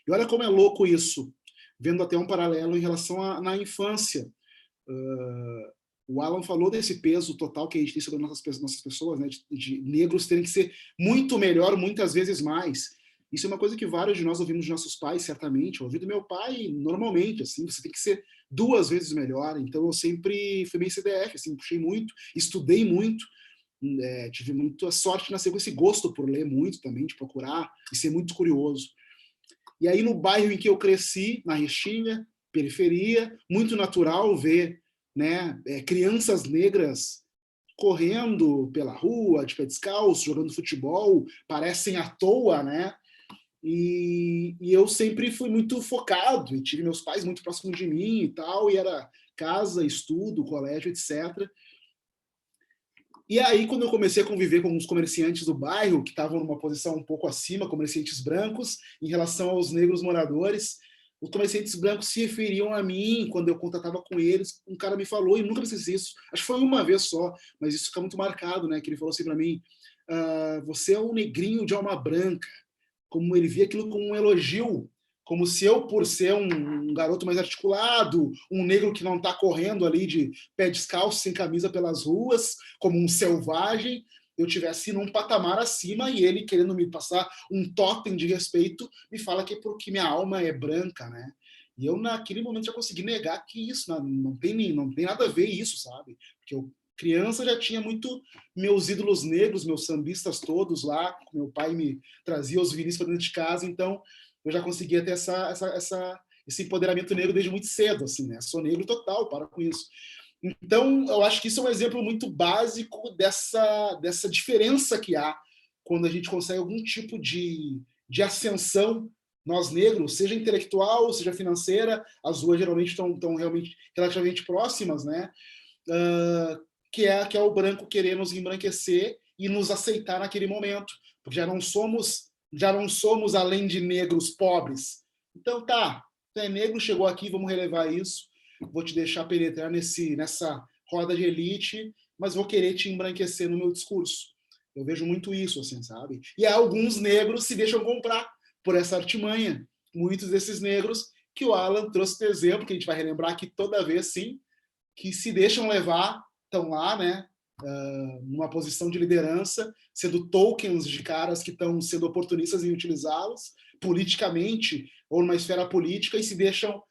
E olha como é louco isso, vendo até um paralelo em relação na infância. O Alan falou desse peso total que a gente tem sobre nossas pessoas, né, de negros terem que ser muito melhor, muitas vezes mais. Isso é uma coisa que vários de nós ouvimos de nossos pais, certamente. Eu ouvi do meu pai, normalmente, assim, você tem que ser 2 vezes melhor. Então, eu sempre fui bem CDF, assim, puxei muito, estudei muito, tive muita sorte de nascer com esse gosto por ler muito também, de procurar e ser muito curioso. E aí, no bairro em que eu cresci, na Restinga, periferia, muito natural ver, né, crianças negras correndo pela rua, de pé descalço, jogando futebol, parecem à toa, né? E eu sempre fui muito focado, e tive meus pais muito próximos de mim e tal, e era casa, estudo, colégio, etc. E aí, quando eu comecei a conviver com os comerciantes do bairro, que estavam numa posição um pouco acima, comerciantes brancos, em relação aos negros moradores, os comerciantes brancos se referiam a mim, quando eu contatava com eles, um cara me falou, e nunca me esqueci isso, acho que foi uma vez só, mas isso fica muito marcado, né, que ele falou assim para mim, você é um negrinho de alma branca, como ele via aquilo como um elogio, como se eu, por ser um garoto mais articulado, um negro que não está correndo ali de pé descalço, sem camisa pelas ruas, como um selvagem, eu tivesse num patamar acima e ele, querendo me passar um totem de respeito, me fala que é porque minha alma é branca, né? E eu, naquele momento, já consegui negar que isso não tem nada a ver isso, sabe? Porque eu, criança, já tinha muito meus ídolos negros, meus sambistas todos lá, meu pai me trazia os vinis para dentro de casa, então eu já conseguia ter esse empoderamento negro desde muito cedo, assim, né? Sou negro total, para com isso. Então, eu acho que isso é um exemplo muito básico dessa diferença que há quando a gente consegue algum tipo de ascensão, nós negros, seja intelectual, seja financeira, as ruas geralmente estão realmente relativamente próximas, né? Que é o branco querer nos embranquecer e nos aceitar naquele momento, porque já não somos além de negros pobres. Então tá, tu é negro, chegou aqui, vamos relevar isso, vou te deixar penetrar nessa roda de elite, mas vou querer te embranquecer no meu discurso. Eu vejo muito isso, assim, sabe? E alguns negros se deixam comprar por essa artimanha. Muitos desses negros que o Alan trouxe de exemplo, que a gente vai relembrar aqui toda vez, sim, que se deixam levar, estão lá, né, numa posição de liderança, sendo tokens de caras que estão sendo oportunistas em utilizá-los politicamente ou numa esfera política e se deixam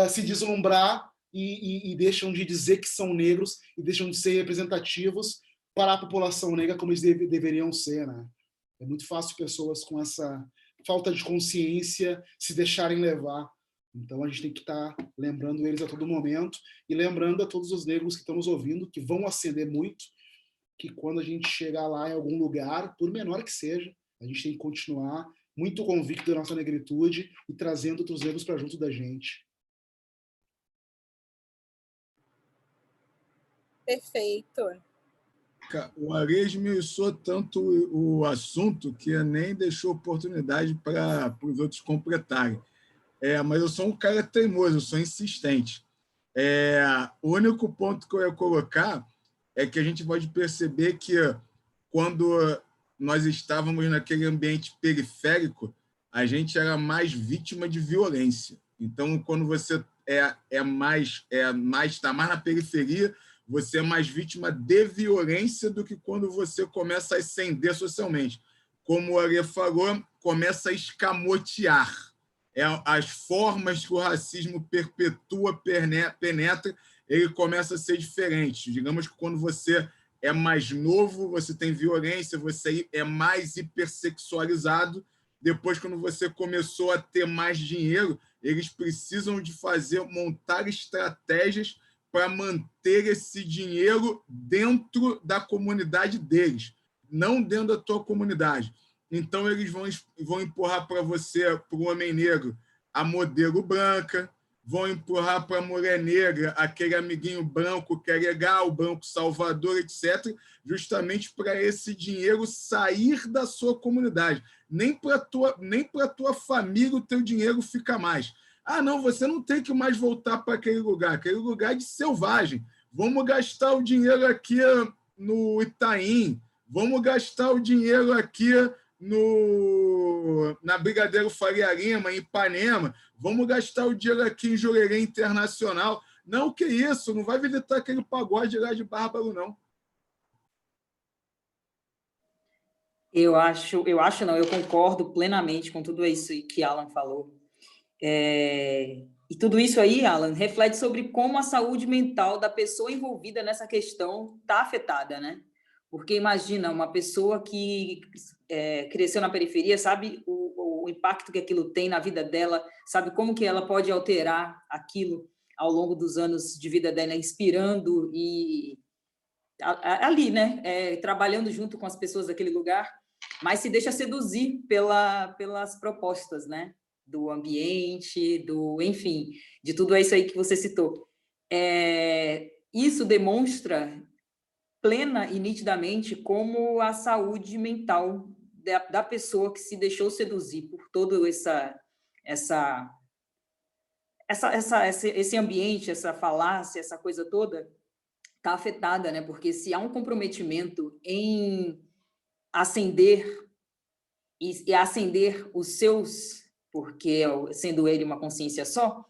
se deslumbrar e deixam de dizer que são negros e deixam de ser representativos para a população negra como eles deveriam ser, né? É muito fácil pessoas com essa falta de consciência se deixarem levar. Então, a gente tem que estar lembrando eles a todo momento e lembrando a todos os negros que estão nos ouvindo, que vão ascender muito, que quando a gente chegar lá em algum lugar, por menor que seja, a gente tem que continuar muito convicto da nossa negritude e trazendo outros negros para junto da gente. Perfeito. O Ari esmiuçou tanto o assunto que nem deixou oportunidade para os outros completarem. Mas eu sou um cara teimoso, eu sou insistente. O único ponto que eu ia colocar é que a gente pode perceber que quando nós estávamos naquele ambiente periférico, a gente era mais vítima de violência. Então, quando você está mais na periferia, você é mais vítima de violência do que quando você começa a ascender socialmente. Como o Ari falou, começa a escamotear. As formas que o racismo perpetua, penetra, ele começa a ser diferente. Digamos que quando você é mais novo, você tem violência, você é mais hipersexualizado. Depois, quando você começou a ter mais dinheiro, eles precisam de montar estratégias para manter esse dinheiro dentro da comunidade deles, não dentro da tua comunidade. Então, eles vão empurrar para você, para o homem negro, a modelo branca, vão empurrar para a mulher negra aquele amiguinho branco que é legal, branco salvador, etc., justamente para esse dinheiro sair da sua comunidade. Nem para a tua família o teu dinheiro fica mais. Ah, não, você não tem que mais voltar para aquele lugar de selvagem. Vamos gastar o dinheiro aqui no Itaim, vamos gastar o dinheiro aqui na Brigadeiro Faria Lima, em Ipanema, vamos gastar o dinheiro aqui em Jurerê Internacional. Não, que isso, não vai visitar aquele pagode lá de Bárbaro, não. Eu concordo plenamente com tudo isso que Alan falou. E tudo isso aí, Alan, reflete sobre como a saúde mental da pessoa envolvida nessa questão está afetada, né? Porque imagina, uma pessoa que cresceu na periferia, sabe o impacto que aquilo tem na vida dela, sabe como que ela pode alterar aquilo ao longo dos anos de vida dela, inspirando e ali, né? Trabalhando junto com as pessoas daquele lugar, mas se deixa seduzir pelas propostas, né? Do ambiente, enfim, de tudo isso aí que você citou. Isso demonstra plena e nitidamente como a saúde mental da pessoa que se deixou seduzir por todo esse ambiente, essa falácia, essa coisa toda, está afetada, né? Porque se há um comprometimento em ascender e ascender os seus, porque sendo ele uma consciência só,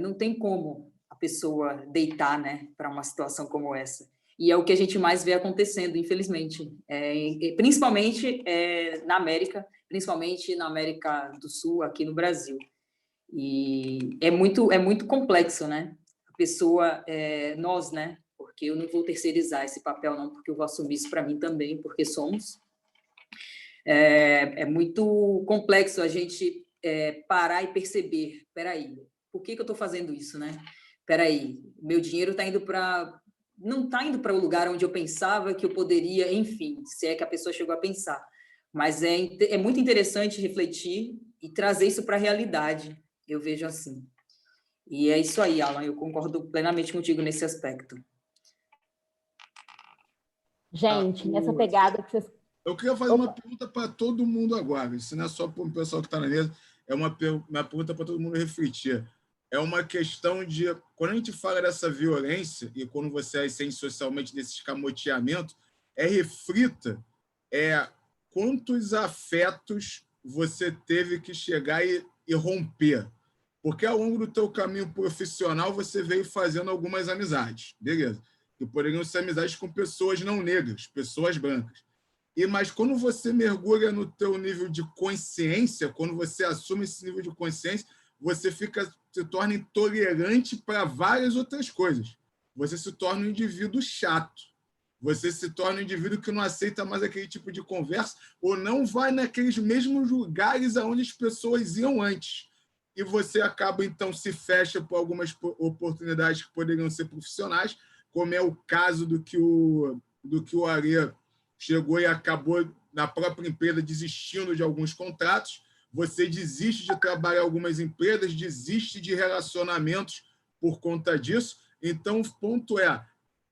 não tem como a pessoa deitar, né, para uma situação como essa. E é o que a gente mais vê acontecendo, infelizmente, principalmente na América, principalmente na América do Sul, aqui no Brasil. E é muito complexo, né? A pessoa, nós, né? Porque eu não vou terceirizar esse papel, não, porque eu vou assumir isso para mim também, porque somos. É muito complexo a gente parar e perceber, peraí, por que eu estou fazendo isso, né? Peraí, meu dinheiro está indo para... Não está indo para o lugar onde eu pensava que eu poderia, enfim, se é que a pessoa chegou a pensar. Mas é muito interessante refletir e trazer isso para a realidade, eu vejo assim. E é isso aí, Alan, eu concordo plenamente contigo nesse aspecto. Gente, nessa pegada que vocês... Eu queria fazer uma pergunta para todo mundo agora, isso não é só para o pessoal que está na mesa, é uma pergunta para todo mundo refletir. É uma questão de, quando a gente fala dessa violência e quando você ascende socialmente desse escamoteamento, reflita quantos afetos você teve que chegar e romper. Porque ao longo do teu caminho profissional você veio fazendo algumas amizades, beleza? Que poderiam ser amizades com pessoas não negras, pessoas brancas. Mas quando você mergulha no teu nível de consciência, quando você assume esse nível de consciência, você se torna intolerante para várias outras coisas. Você se torna um indivíduo chato. Você se torna um indivíduo que não aceita mais aquele tipo de conversa ou não vai naqueles mesmos lugares aonde as pessoas iam antes. E você acaba, então, se fecha por algumas oportunidades que poderiam ser profissionais, como é o caso do que o Arê chegou e acabou, na própria empresa, desistindo de alguns contratos. Você desiste de trabalhar em algumas empresas, desiste de relacionamentos por conta disso. Então, o ponto é,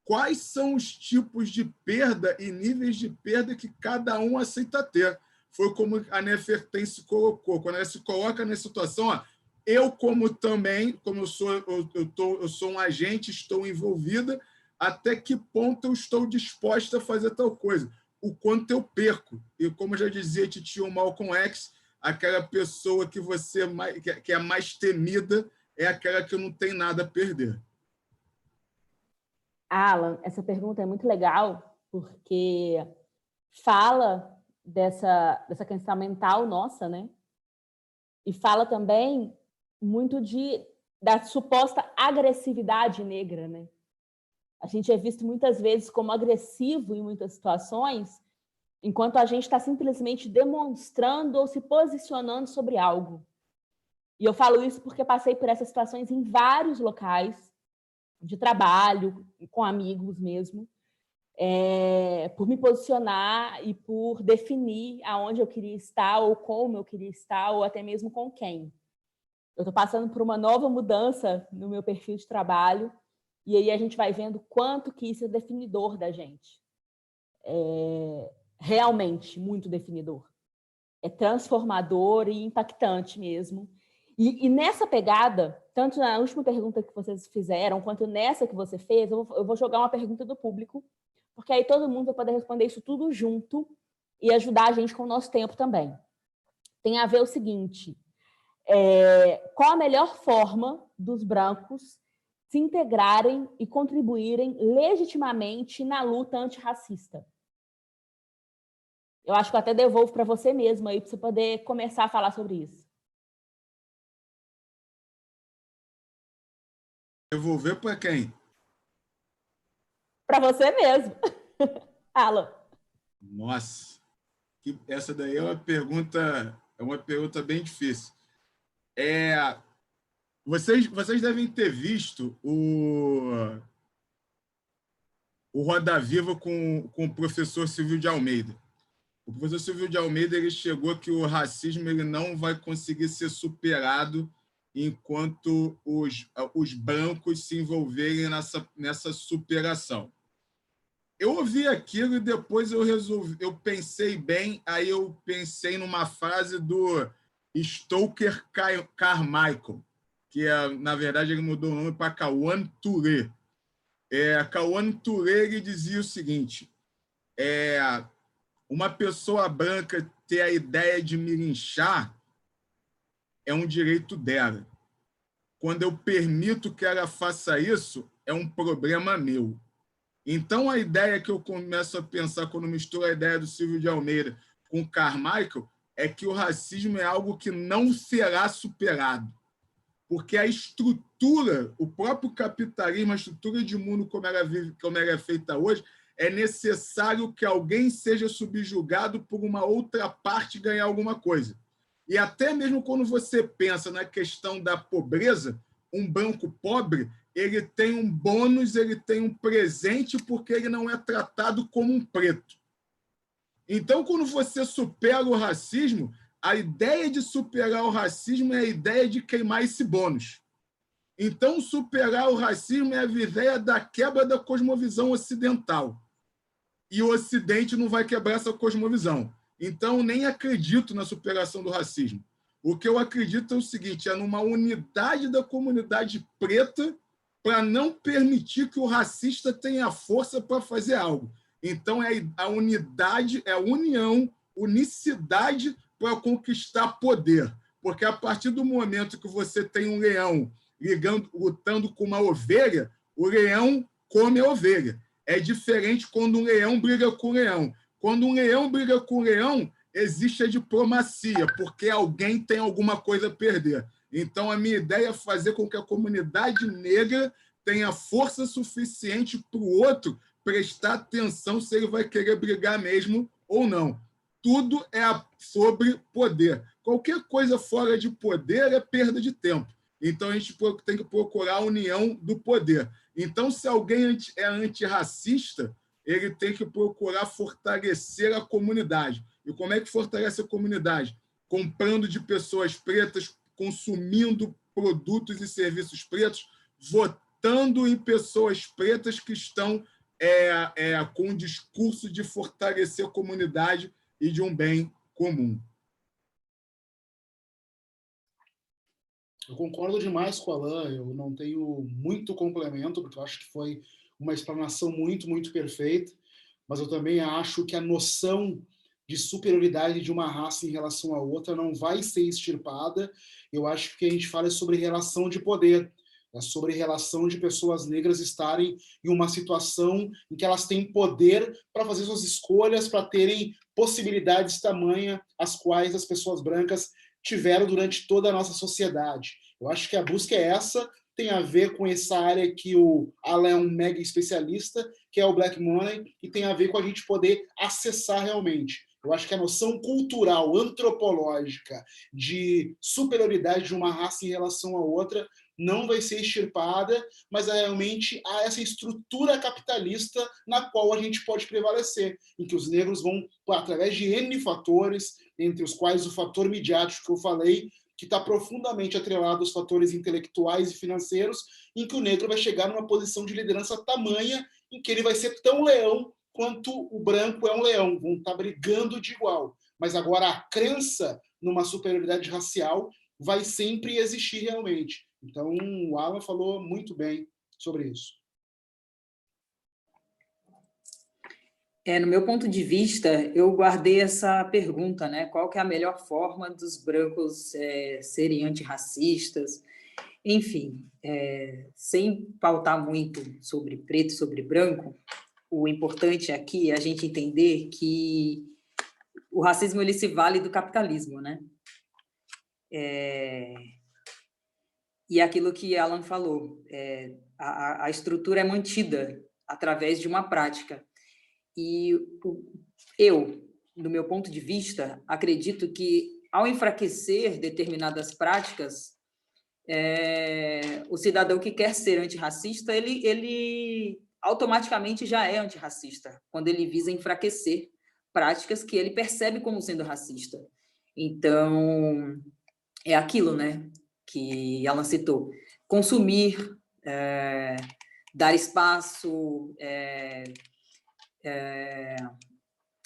quais são os tipos de perda e níveis de perda que cada um aceita ter? Foi como a Nefertém se colocou. Quando ela se coloca nessa situação, eu sou um agente, estou envolvida, até que ponto eu estou disposta a fazer tal coisa? O quanto eu perco? E como já dizia titio Malcolm X, aquela pessoa que é mais temida é aquela que não tem nada a perder. Alan, essa pergunta é muito legal, porque fala dessa questão mental nossa, né? E fala também muito da suposta agressividade negra, né? A gente é visto muitas vezes como agressivo em muitas situações, enquanto a gente está simplesmente demonstrando ou se posicionando sobre algo. E eu falo isso porque passei por essas situações em vários locais de trabalho, com amigos mesmo, por me posicionar e por definir aonde eu queria estar, ou como eu queria estar, ou até mesmo com quem. Eu estou passando por uma nova mudança no meu perfil de trabalho, e aí a gente vai vendo quanto que isso é definidor da gente. Realmente muito definidor. É transformador e impactante mesmo. E nessa pegada, tanto na última pergunta que vocês fizeram, quanto nessa que você fez, eu vou jogar uma pergunta do público, porque aí todo mundo vai poder responder isso tudo junto e ajudar a gente com o nosso tempo também. Tem a ver o seguinte, qual a melhor forma dos brancos se integrarem e contribuírem legitimamente na luta antirracista? Eu acho que eu até devolvo para você mesmo aí, para você poder começar a falar sobre isso. Devolver para quem? Para você mesmo. Alan. Nossa, essa daí é uma pergunta bem difícil. Vocês devem ter visto o Roda Viva com o professor Silvio de Almeida. O professor Silvio de Almeida ele chegou que o racismo ele não vai conseguir ser superado enquanto os brancos se envolverem nessa superação. Eu ouvi aquilo e depois eu pensei bem, aí eu pensei numa frase do Stoker Carmichael, que na verdade ele mudou o nome para Kawan Touré. Kawan Touré ele dizia o seguinte, uma pessoa branca ter a ideia de me linchar é um direito dela. Quando eu permito que ela faça isso, é um problema meu. Então, a ideia que eu começo a pensar quando misturo a ideia do Silvio de Almeida com o Carmichael é que o racismo é algo que não será superado. Porque a estrutura, o próprio capitalismo, a estrutura de mundo como ela é feita hoje, é necessário que alguém seja subjugado por uma outra parte ganhar alguma coisa. E até mesmo quando você pensa na questão da pobreza, um branco pobre, ele tem um bônus, ele tem um presente porque ele não é tratado como um preto. Então, quando você supera o racismo, a ideia de superar o racismo é a ideia de queimar esse bônus. Então, superar o racismo é a ideia da quebra da cosmovisão ocidental. E o Ocidente não vai quebrar essa cosmovisão. Então, nem acredito na superação do racismo. O que eu acredito é o seguinte, é numa unidade da comunidade preta para não permitir que o racista tenha força para fazer algo. Então, é a unidade, é a união, unicidade para conquistar poder. Porque a partir do momento que você tem um leão lutando com uma ovelha, o leão come a ovelha. É diferente quando um leão briga com um leão. Quando um leão briga com um leão, existe a diplomacia, porque alguém tem alguma coisa a perder. Então, a minha ideia é fazer com que a comunidade negra tenha força suficiente para o outro prestar atenção se ele vai querer brigar mesmo ou não. Tudo é sobre poder. Qualquer coisa fora de poder é perda de tempo. Então, a gente tem que procurar a união do poder. Então, se alguém é antirracista, ele tem que procurar fortalecer a comunidade. E como é que fortalece a comunidade? Comprando de pessoas pretas, consumindo produtos e serviços pretos, votando em pessoas pretas que estão com o discurso de fortalecer a comunidade e de um bem comum. Eu concordo demais com o Alan, eu não tenho muito complemento, porque eu acho que foi uma explanação muito, muito perfeita, mas eu também acho que a noção de superioridade de uma raça em relação à outra não vai ser extirpada. Eu acho que o que a gente fala é sobre relação de poder, é sobre relação de pessoas negras estarem em uma situação em que elas têm poder para fazer suas escolhas, para terem possibilidades tamanha as quais as pessoas brancas tiveram durante toda a nossa sociedade. Eu acho que a busca é essa, tem a ver com essa área que o Alan é um mega especialista, que é o Black Money, e tem a ver com a gente poder acessar realmente. Eu acho que a noção cultural, antropológica, de superioridade de uma raça em relação à outra não vai ser extirpada, mas realmente há essa estrutura capitalista na qual a gente pode prevalecer, em que os negros vão, através de N fatores, entre os quais o fator midiático que eu falei, que está profundamente atrelado aos fatores intelectuais e financeiros, em que o negro vai chegar numa posição de liderança tamanha em que ele vai ser tão leão quanto o branco é um leão, vão estar brigando de igual. Mas agora a crença numa superioridade racial vai sempre existir realmente. Então, o Alan falou muito bem sobre isso. No meu ponto de vista, eu guardei essa pergunta, né? Qual que é a melhor forma dos brancos serem antirracistas? Enfim, sem pautar muito sobre preto e sobre branco, o importante aqui é a gente entender que o racismo ele se vale do capitalismo, né? E aquilo que Alan falou, a estrutura é mantida através de uma prática. E eu, do meu ponto de vista, acredito que, ao enfraquecer determinadas práticas, o cidadão que quer ser antirracista, ele automaticamente já é antirracista, quando ele visa enfraquecer práticas que ele percebe como sendo racista. Então, é aquilo, né, que Alan citou. Consumir, dar espaço,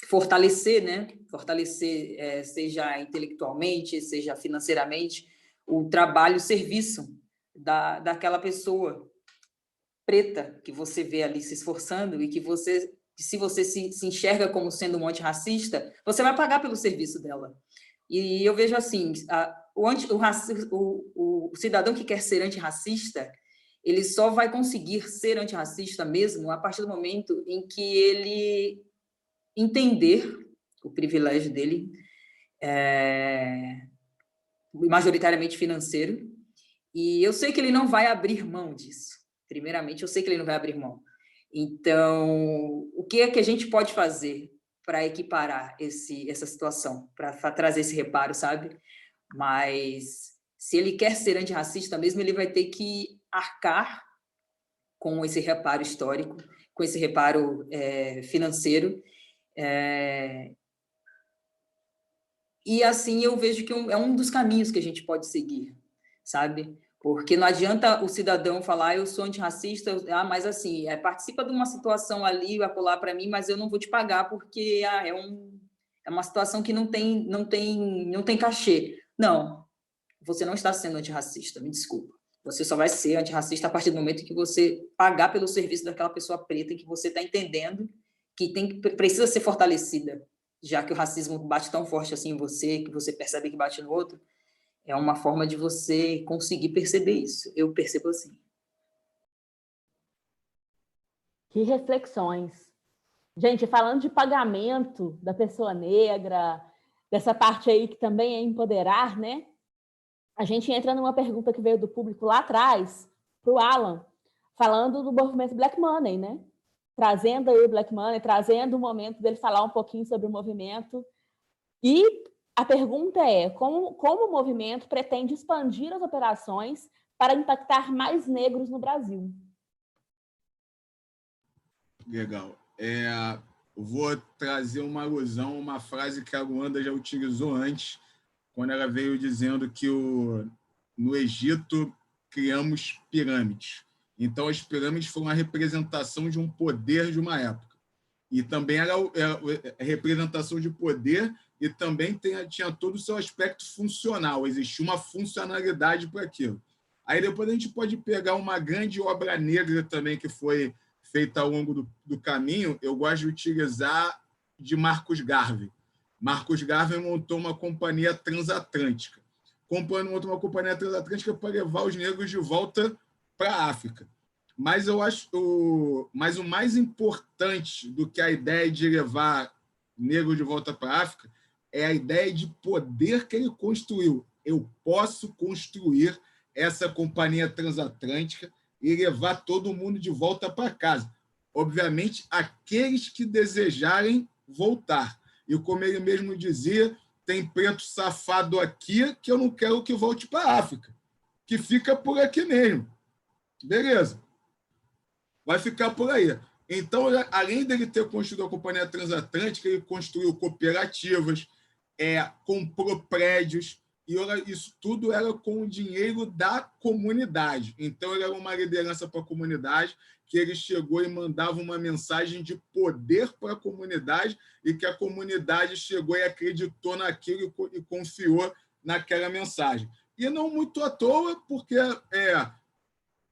fortalecer, né? Fortalecer, seja intelectualmente, seja financeiramente, o trabalho, o serviço daquela pessoa preta que você vê ali se esforçando e que você, se você se enxerga como sendo um antirracista, você vai pagar pelo serviço dela. E eu vejo assim, o cidadão que quer ser antirracista, ele só vai conseguir ser antirracista mesmo a partir do momento em que ele entender o privilégio dele, majoritariamente financeiro, e eu sei que ele não vai abrir mão disso. Primeiramente, eu sei que ele não vai abrir mão. Então, o que é que a gente pode fazer para equiparar essa situação, para trazer esse reparo, sabe? Mas, se ele quer ser antirracista mesmo, ele vai ter que arcar com esse reparo histórico, com esse reparo financeiro. E, assim, eu vejo que é um dos caminhos que a gente pode seguir, sabe? Porque não adianta o cidadão falar, eu sou antirracista, mas assim, participa de uma situação ali, vai pular para mim, mas eu não vou te pagar porque é uma situação que não tem cachê. Não, você não está sendo antirracista, me desculpa. Você só vai ser antirracista a partir do momento em que você pagar pelo serviço daquela pessoa preta, em que você está entendendo que precisa ser fortalecida, já que o racismo bate tão forte assim em você, que você percebe que bate no outro. É uma forma de você conseguir perceber isso. Eu percebo assim. Que reflexões. Gente, falando de pagamento da pessoa negra, dessa parte aí que também é empoderar, né? A gente entra numa pergunta que veio do público lá atrás, para o Alan, falando do movimento Black Money, né? Trazendo aí o Black Money, trazendo o momento dele falar um pouquinho sobre o movimento. E a pergunta é, como o movimento pretende expandir as operações para impactar mais negros no Brasil? Legal. Eu vou trazer uma alusão, uma frase que a Luanda já utilizou antes, quando ela veio dizendo que no Egito criamos pirâmides. Então, as pirâmides foram a representação de um poder de uma época. E também era a representação de poder e também tinha todo o seu aspecto funcional, existia uma funcionalidade para aquilo. Aí depois a gente pode pegar uma grande obra negra também que foi feita ao longo do caminho, eu gosto de utilizar de Marcus Garvey. Marcus Garvey montou uma companhia transatlântica. Montou uma companhia transatlântica para levar os negros de volta para a África. Mas eu acho, o mais importante do que a ideia de levar negros de volta para a África, é a ideia de poder que ele construiu. Eu posso construir essa companhia transatlântica e levar todo mundo de volta para casa. Obviamente, aqueles que desejarem voltar. E como ele mesmo dizia, tem preto safado aqui que eu não quero que volte para a África, que fica por aqui mesmo. Beleza. Vai ficar por aí. Então, além dele ter construído a companhia transatlântica, ele construiu cooperativas, comprou prédios, e isso tudo era com o dinheiro da comunidade. Então, ele era uma liderança para a comunidade, que ele chegou e mandava uma mensagem de poder para a comunidade, e que a comunidade chegou e acreditou naquilo e confiou naquela mensagem. E não muito à toa, porque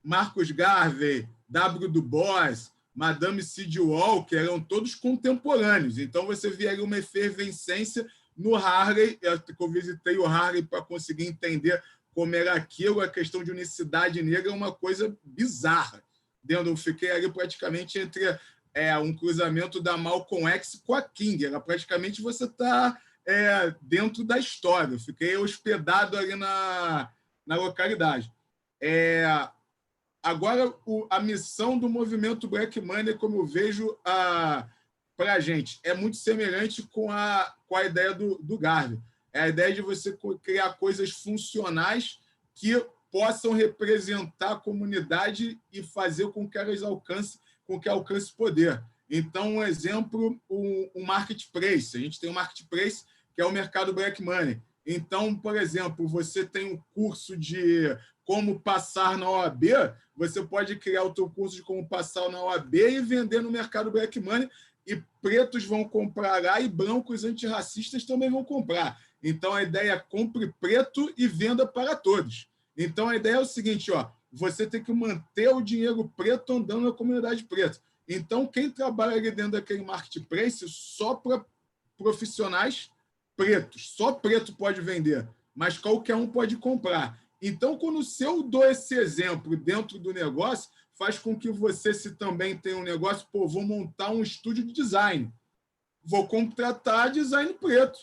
Marcus Garvey, W. Du Bois, Madame C.D. Walker eram todos contemporâneos. Então, você via ali uma efervescência no Harley. Eu visitei o Harley para conseguir entender como era aquilo. A questão de unicidade negra é uma coisa bizarra. Eu fiquei ali praticamente entre um cruzamento da Malcolm X com a King. Era praticamente você está dentro da história. Eu fiquei hospedado ali na localidade. Agora, a missão do movimento Black Money, como eu vejo para a gente, é muito semelhante com a ideia do Garvey. É a ideia de você criar coisas funcionais que possam representar a comunidade e fazer com que elas alcance poder. Então, um exemplo, o marketplace. A gente tem um marketplace, que é o mercado Black Money. Então, por exemplo, você tem um curso de como passar na OAB, você pode criar o teu curso de como passar na OAB e vender no mercado Black Money, e pretos vão comprar lá e brancos antirracistas também vão comprar. Então, a ideia é compre preto e venda para todos. Então, a ideia é o seguinte, você tem que manter o dinheiro preto andando na comunidade preta. Então, quem trabalha ali dentro daquele marketplace só para profissionais pretos, só preto pode vender, mas qualquer um pode comprar. Então, quando eu dou esse exemplo dentro do negócio, faz com que você, se também tem um negócio, vou montar um estúdio de design, vou contratar design preto,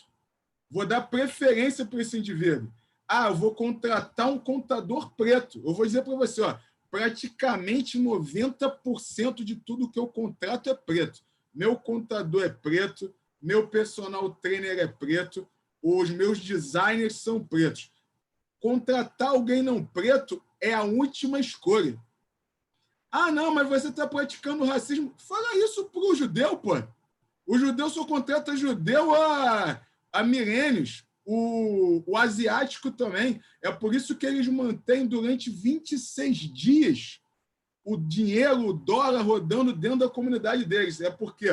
vou dar preferência para esse indivíduo. Eu vou contratar um contador preto. Eu vou dizer para você, praticamente 90% de tudo que eu contrato é preto. Meu contador é preto, meu personal trainer é preto, os meus designers são pretos. Contratar alguém não preto é a última escolha. Não, mas você está praticando racismo. Fala isso para o judeu, pô. O judeu só contrata judeu há milênios. O asiático também. É por isso que eles mantêm durante 26 dias o dinheiro, o dólar rodando dentro da comunidade deles. É porque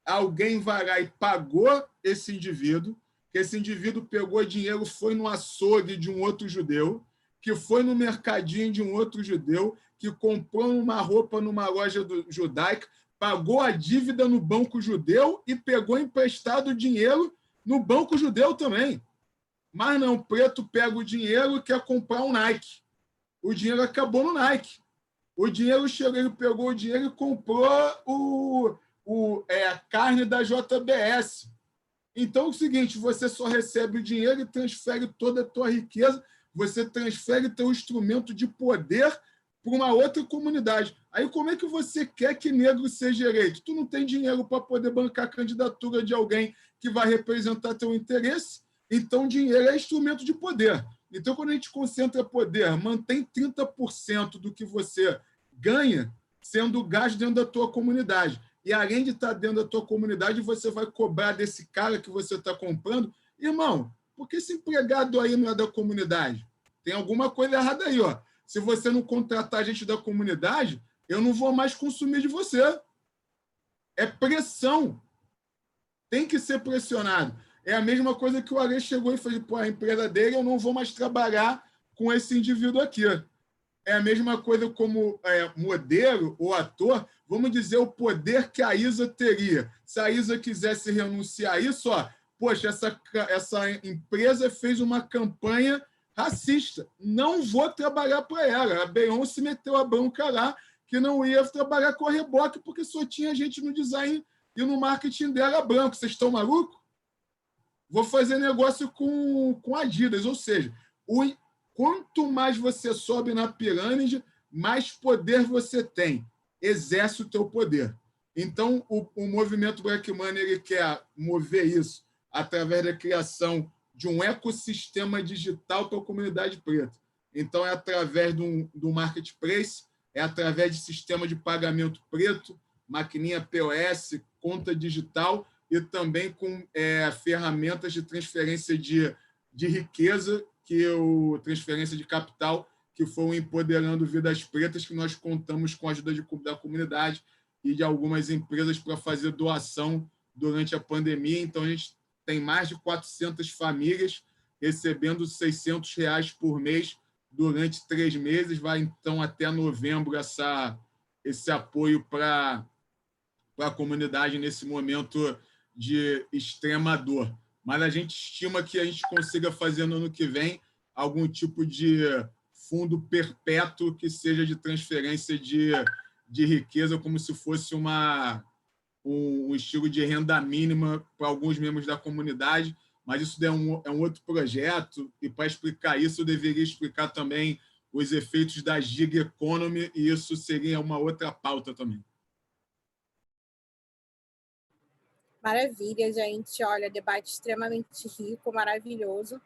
alguém vai lá e pagou esse indivíduo, que esse indivíduo pegou dinheiro, foi no açougue de um outro judeu, que foi no mercadinho de um outro judeu, que comprou uma roupa numa loja judaica, pagou a dívida no banco judeu e pegou emprestado o dinheiro no banco judeu também. Mas não, o preto pega o dinheiro e quer comprar um Nike. O dinheiro acabou no Nike. O dinheiro chegou, ele pegou o dinheiro e comprou a carne da JBS. Então, é o seguinte, você só recebe o dinheiro e transfere toda a tua riqueza, você transfere teu instrumento de poder para uma outra comunidade. Aí, como é que você quer que negro seja eleito? Tu não tem dinheiro para poder bancar a candidatura de alguém que vai representar teu interesse, então dinheiro é instrumento de poder. Então, quando a gente concentra poder, mantém 30% do que você ganha sendo gasto dentro da tua comunidade. E, além de estar dentro da tua comunidade, você vai cobrar desse cara que você está comprando. Irmão, por que esse empregado aí não é da comunidade? Tem alguma coisa errada aí, ó. Se você não contratar gente da comunidade, eu não vou mais consumir de você. É pressão. Tem que ser pressionado. É a mesma coisa que o Ale chegou e fez, a empresa dele, eu não vou mais trabalhar com esse indivíduo aqui. É a mesma coisa como modelo ou ator, vamos dizer o poder que a Isa teria. Se a Isa quisesse renunciar a isso, poxa, essa empresa fez uma campanha racista. Não vou trabalhar para ela. A Beyoncé meteu a bronca lá que não ia trabalhar com a Reboque porque só tinha gente no design e no marketing dela branco. Vocês estão malucos? Vou fazer negócio com Adidas. Ou seja, quanto mais você sobe na pirâmide, mais poder você tem. Exerce o teu poder. Então, o movimento Black Money ele quer mover isso através da criação de um ecossistema digital para a comunidade preta. Então, é através do marketplace, é através de sistema de pagamento preto, maquininha POS, conta digital e também com ferramentas de transferência de riqueza, transferência de capital, que foram empoderando vidas pretas, que nós contamos com a ajuda da comunidade e de algumas empresas para fazer doação durante a pandemia. Então, a gente tem mais de 400 famílias recebendo R$600 por mês durante 3 meses. Vai, então, até novembro esse apoio para a comunidade nesse momento de extrema dor. Mas a gente estima que a gente consiga fazer no ano que vem algum tipo de fundo perpétuo que seja de transferência de riqueza, como se fosse um estilo de renda mínima para alguns membros da comunidade. Mas isso é um outro projeto, e para explicar isso, eu deveria explicar também os efeitos da gig economy, e isso seria uma outra pauta também. Maravilha, gente. Olha, debate extremamente rico, maravilhoso.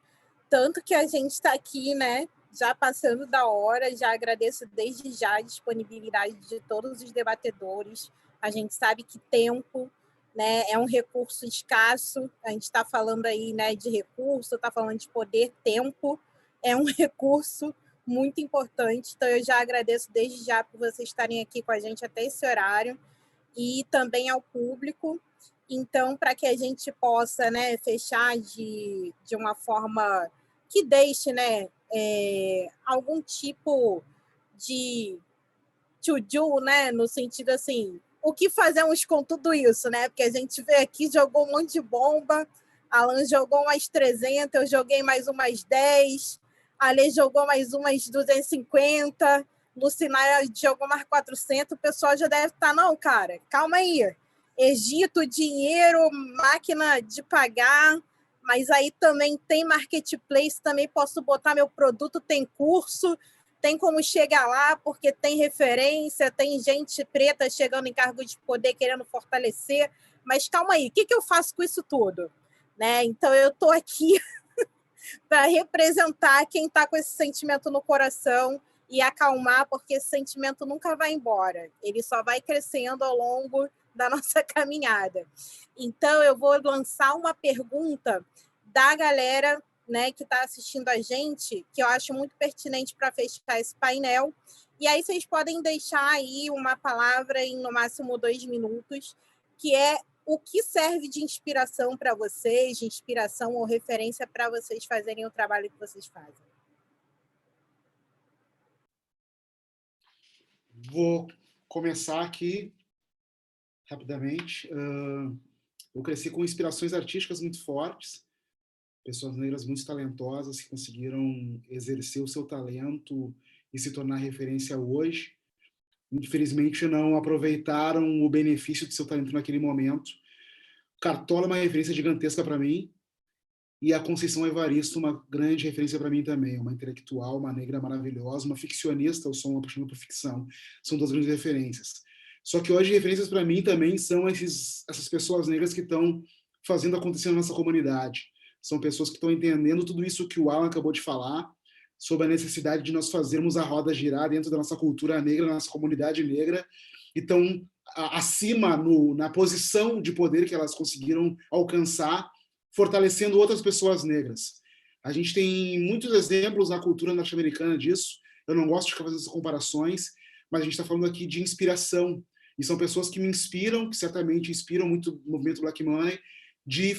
Tanto que a gente está aqui, né, já passando da hora. Já agradeço desde já a disponibilidade de todos os debatedores. A gente sabe que tempo, né, é um recurso escasso. A gente está falando aí, né, de recurso, está falando de poder. Tempo é um recurso muito importante. Então, eu já agradeço desde já por vocês estarem aqui com a gente até esse horário, e também ao público. Então, para que a gente possa, né, fechar de uma forma que deixe, né, algum tipo de to-do, né, no sentido assim, o que fazemos com tudo isso, né? Porque a gente veio aqui, jogou um monte de bomba, Alan jogou umas 300, eu joguei mais umas 10, a Lê jogou mais umas 250, Lucinaia jogou mais 400, o pessoal já deve estar, não, cara, calma aí. Egito, dinheiro, máquina de pagar, mas aí também tem marketplace, também posso botar meu produto, tem curso, tem como chegar lá, porque tem referência, tem gente preta chegando em cargo de poder querendo fortalecer, mas calma aí, o que eu faço com isso tudo? Né? Então, eu estou aqui para representar quem está com esse sentimento no coração e acalmar, porque esse sentimento nunca vai embora, ele só vai crescendo ao longo da nossa caminhada. Então, eu vou lançar uma pergunta da galera, né, que está assistindo a gente, que eu acho muito pertinente para fechar esse painel. E aí vocês podem deixar aí uma palavra em, no máximo, 2 minutos, que é o que serve de inspiração para vocês, de inspiração ou referência para vocês fazerem o trabalho que vocês fazem. Vou começar aqui rapidamente. Eu cresci com inspirações artísticas muito fortes, pessoas negras muito talentosas que conseguiram exercer o seu talento e se tornar referência hoje. Infelizmente, não aproveitaram o benefício do seu talento naquele momento. Cartola é uma referência gigantesca para mim, e a Conceição Evaristo, uma grande referência para mim também, uma intelectual, uma negra maravilhosa, uma ficcionista, eu sou uma apaixonada por ficção, são 2 grandes referências. Só que hoje referências para mim também são essas pessoas negras que estão fazendo acontecer na nossa comunidade. São pessoas que estão entendendo tudo isso que o Alan acabou de falar, sobre a necessidade de nós fazermos a roda girar dentro da nossa cultura negra, da nossa comunidade negra, e estão acima, na posição de poder que elas conseguiram alcançar, fortalecendo outras pessoas negras. A gente tem muitos exemplos na cultura norte-americana disso. Eu não gosto de ficar fazendo essas comparações, mas a gente está falando aqui de inspiração. E são pessoas que me inspiram, que certamente inspiram muito o movimento Black Money, de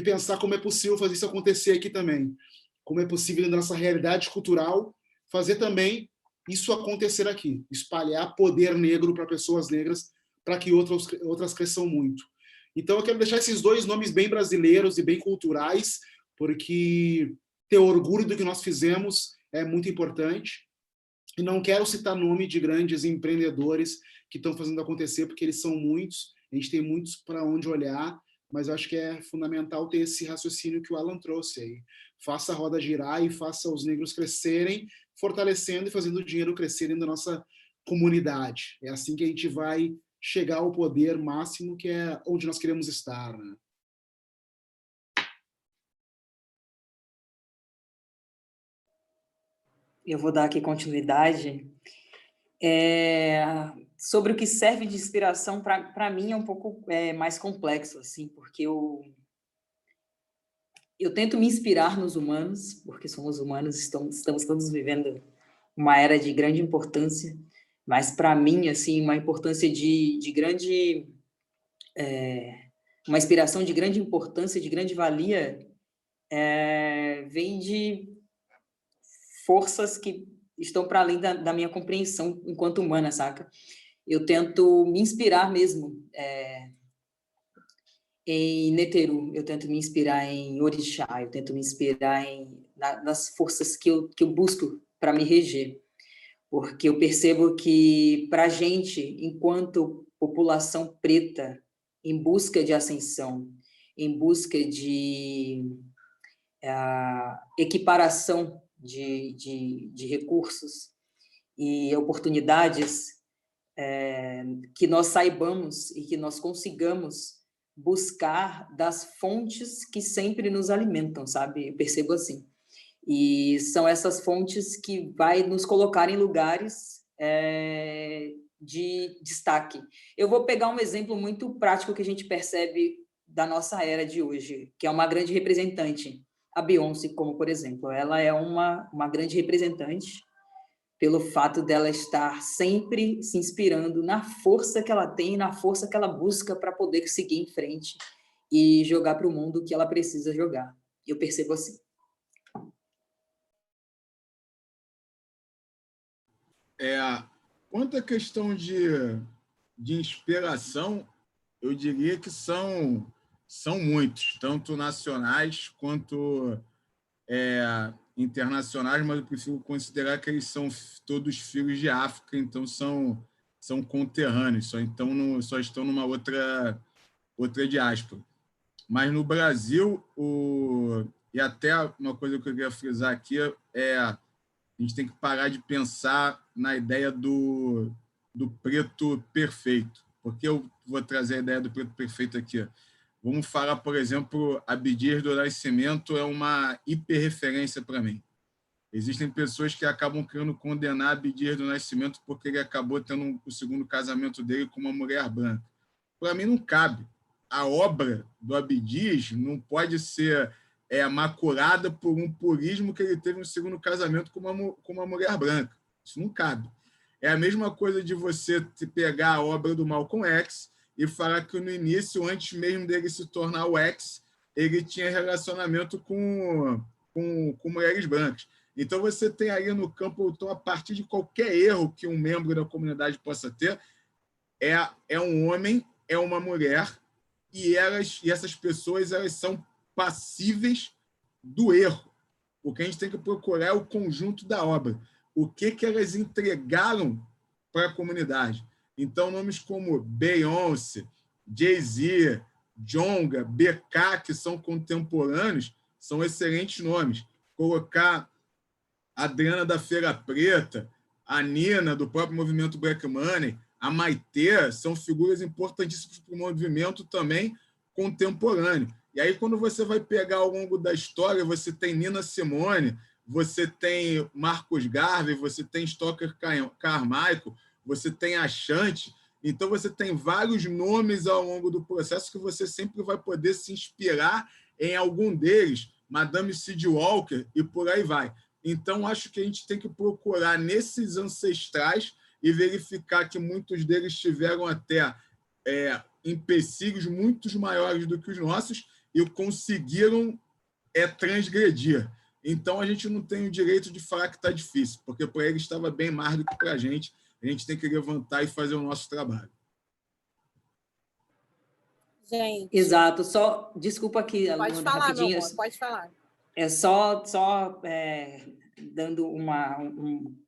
pensar como é possível fazer isso acontecer aqui também. Como é possível, na nossa realidade cultural, fazer também isso acontecer aqui. Espalhar poder negro para pessoas negras, para que outras cresçam muito. Então, eu quero deixar esses 2 nomes bem brasileiros e bem culturais, porque ter orgulho do que nós fizemos é muito importante. E não quero citar nome de grandes empreendedores que estão fazendo acontecer, porque eles são muitos, A gente tem muitos para onde olhar, mas eu acho que é fundamental ter esse raciocínio que o Alan trouxe aí. Faça a roda girar e faça os negros crescerem, fortalecendo e fazendo o dinheiro crescer dentro da nossa comunidade. É assim que a gente vai chegar ao poder máximo, que é onde nós queremos estar, né? Eu vou dar aqui continuidade. Sobre o que serve de inspiração, para mim é um pouco mais complexo, assim, porque eu tento me inspirar nos humanos, porque somos humanos, estamos todos vivendo uma era de grande importância, mas para mim, assim, uma importância de grande... uma inspiração de grande importância, de grande valia, vem de forças que estão para além da minha compreensão enquanto humana, saca? Eu tento me inspirar mesmo em Neteru, eu tento me inspirar em Orixá, eu tento me inspirar nas forças que eu busco para me reger, porque eu percebo que, para a gente, enquanto população preta, em busca de ascensão, em busca de equiparação de recursos e oportunidades, que nós saibamos e que nós consigamos buscar das fontes que sempre nos alimentam, sabe? Eu percebo assim. E são essas fontes que vai nos colocar em lugares de destaque. Eu vou pegar um exemplo muito prático que a gente percebe da nossa era de hoje, que é uma grande representante, a Beyoncé, como por exemplo. Ela é uma grande representante pelo fato dela estar sempre se inspirando na força que ela tem, na força que ela busca para poder seguir em frente e jogar para o mundo o que ela precisa jogar. Eu percebo assim. Quanto à questão de inspiração, eu diria que são muitos, tanto nacionais quanto internacionais, mas eu prefiro considerar que eles são todos filhos de África, então são conterrâneos, só estão numa outra diáspora. Mas no Brasil, e até uma coisa que eu queria frisar aqui a gente tem que parar de pensar na ideia do preto perfeito. Por que eu vou trazer a ideia do preto perfeito aqui? Vamos falar, por exemplo, Abdias do Nascimento é uma hiperreferência para mim. Existem pessoas que acabam querendo condenar Abdias do Nascimento porque ele acabou tendo o segundo casamento dele com uma mulher branca. Para mim, não cabe. A obra do Abdias não pode ser maculada por um purismo que ele teve no segundo casamento com uma mulher branca. Isso não cabe. É a mesma coisa de você pegar a obra do Malcolm X e falar que no início, antes mesmo dele se tornar o X, ele tinha relacionamento com mulheres brancas. Então, você tem aí no campo, então, a partir de qualquer erro que um membro da comunidade possa ter, é um homem, é uma mulher, e essas pessoas elas são passíveis do erro. O que a gente tem que procurar é o conjunto da obra. O que elas entregaram para a comunidade. Então, nomes como Beyoncé, Jay-Z, Djonga, BK, que são contemporâneos, são excelentes nomes. Colocar a Adriana da Feira Preta, a Nina, do próprio movimento Black Money, a Maitê, são figuras importantíssimas para o movimento também contemporâneo. E aí, quando você vai pegar ao longo da história, você tem Nina Simone, você tem Marcos Garvey, você tem Stoker Carmichael, você tem Ashanti. Então, você tem vários nomes ao longo do processo que você sempre vai poder se inspirar em algum deles, Madame Cid Walker e por aí vai. Então, acho que a gente tem que procurar nesses ancestrais e verificar que muitos deles tiveram até empecilhos muito maiores do que os nossos e conseguiram transgredir. Então, a gente não tem o direito de falar que está difícil, porque para eles estava bem mais do que para a gente. A gente tem que levantar e fazer o nosso trabalho. Gente. Exato. Só, desculpa aqui, pode falar, rapidinho. Meu amor, pode falar. É só dando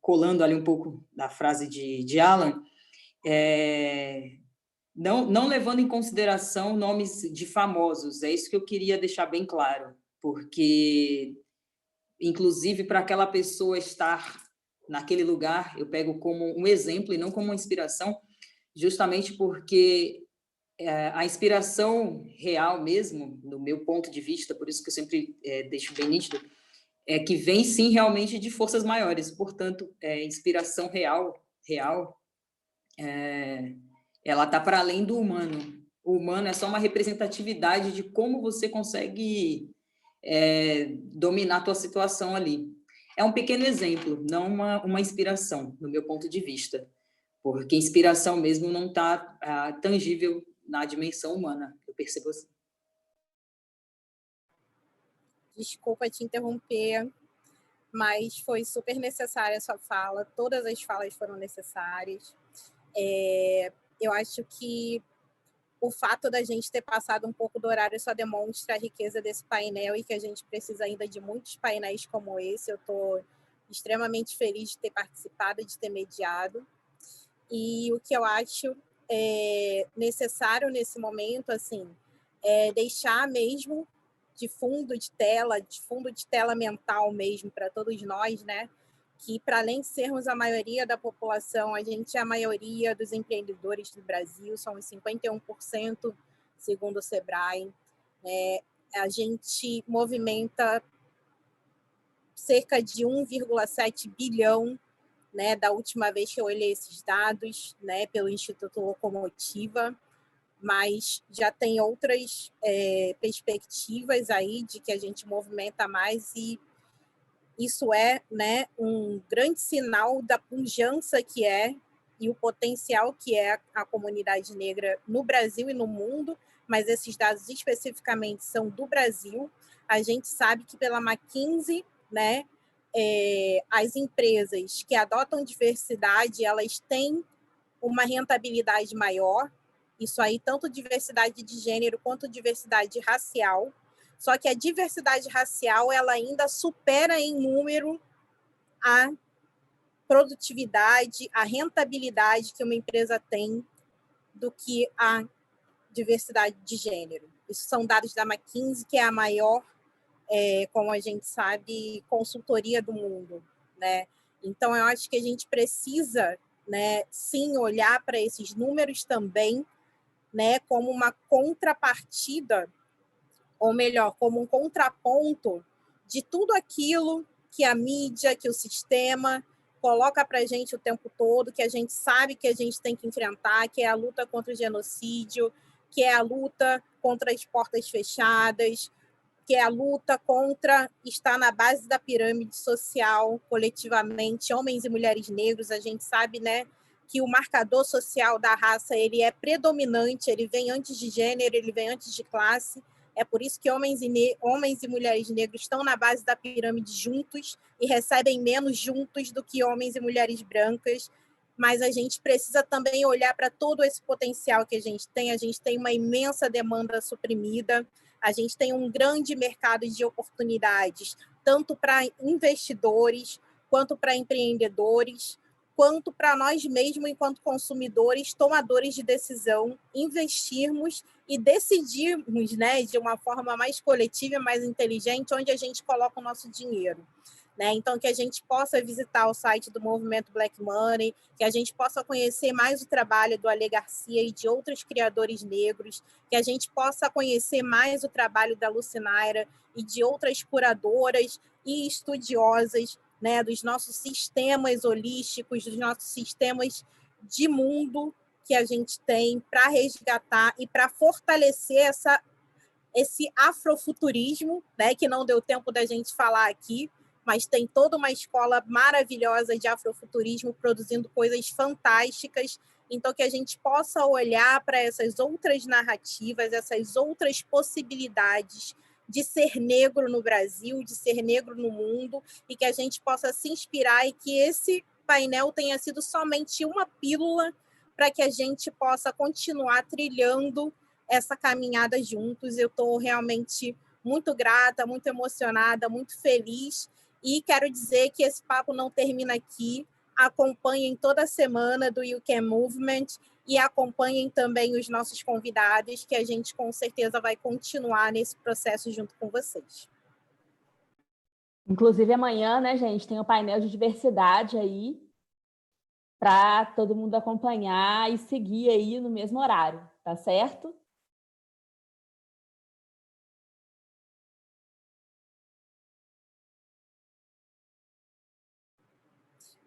colando ali um pouco da frase de Alan, não levando em consideração nomes de famosos, é isso que eu queria deixar bem claro, porque, inclusive, para aquela pessoa estar naquele lugar, eu pego como um exemplo e não como uma inspiração, justamente porque a inspiração real mesmo, no meu ponto de vista, por isso que eu sempre deixo bem nítido, é que vem sim realmente de forças maiores, portanto, inspiração real, ela está para além do humano. O humano é só uma representatividade de como você consegue dominar a tua situação ali. É um pequeno exemplo, não uma inspiração, no meu ponto de vista, porque inspiração mesmo não está tangível na dimensão humana, eu percebo assim. Desculpa te interromper, mas foi super necessária a sua fala, todas as falas foram necessárias. Eu acho que o fato da gente ter passado um pouco do horário só demonstra a riqueza desse painel e que a gente precisa ainda de muitos painéis como esse. Eu estou extremamente feliz de ter participado, de ter mediado. E o que eu acho necessário nesse momento, assim, é deixar mesmo de fundo de tela mental mesmo para todos nós, né? Que para além de sermos a maioria da população, a gente é a maioria dos empreendedores do Brasil, somos 51%, segundo o Sebrae. A gente movimenta cerca de 1,7 bilhão, né, da última vez que eu olhei esses dados, né, pelo Instituto Locomotiva, mas já tem outras perspectivas aí de que a gente movimenta mais, e isso é, né, um grande sinal da pujança que é e o potencial que é a comunidade negra no Brasil e no mundo, mas esses dados especificamente são do Brasil. A gente sabe que pela McKinsey, né, as empresas que adotam diversidade, elas têm uma rentabilidade maior, isso aí, tanto diversidade de gênero quanto diversidade racial. Só que a diversidade racial ela ainda supera em número a produtividade, a rentabilidade que uma empresa tem do que a diversidade de gênero. Isso são dados da McKinsey, que é a maior, como a gente sabe, consultoria do mundo, né? Então, eu acho que a gente precisa, né, sim, olhar para esses números também, né, como uma contrapartida, ou melhor, como um contraponto de tudo aquilo que a mídia, que o sistema coloca para a gente o tempo todo, que a gente sabe que a gente tem que enfrentar, que é a luta contra o genocídio, que é a luta contra as portas fechadas, que é a luta contra estar na base da pirâmide social, coletivamente, homens e mulheres negros. A gente sabe, né, que o marcador social da raça ele é predominante, ele vem antes de gênero, ele vem antes de classe. É por isso que homens e mulheres negros estão na base da pirâmide juntos e recebem menos juntos do que homens e mulheres brancas. Mas a gente precisa também olhar para todo esse potencial que a gente tem. A gente tem uma imensa demanda suprimida, a gente tem um grande mercado de oportunidades, tanto para investidores, quanto para empreendedores, quanto para nós mesmos, enquanto consumidores, tomadores de decisão, investirmos e decidirmos, né, de uma forma mais coletiva, mais inteligente, onde a gente coloca o nosso dinheiro. Né? Então, que a gente possa visitar o site do Movimento Black Money, que a gente possa conhecer mais o trabalho do Ale Garcia e de outros criadores negros, que a gente possa conhecer mais o trabalho da Lucinaira e de outras curadoras e estudiosas, né, dos nossos sistemas holísticos, dos nossos sistemas de mundo que a gente tem para resgatar e para fortalecer esse afrofuturismo, né, que não deu tempo da gente falar aqui, mas tem toda uma escola maravilhosa de afrofuturismo produzindo coisas fantásticas. Então, que a gente possa olhar para essas outras narrativas, essas outras possibilidades de ser negro no Brasil, de ser negro no mundo, e que a gente possa se inspirar e que esse painel tenha sido somente uma pílula para que a gente possa continuar trilhando essa caminhada juntos. Eu estou realmente muito grata, muito emocionada, muito feliz. E quero dizer que esse papo não termina aqui. Acompanhem toda semana do You Can Movement. e acompanhem também os nossos convidados, que a gente com certeza vai continuar nesse processo junto com vocês. Inclusive, amanhã, né, gente, tem o painel de diversidade aí, para todo mundo acompanhar e seguir aí no mesmo horário, tá certo?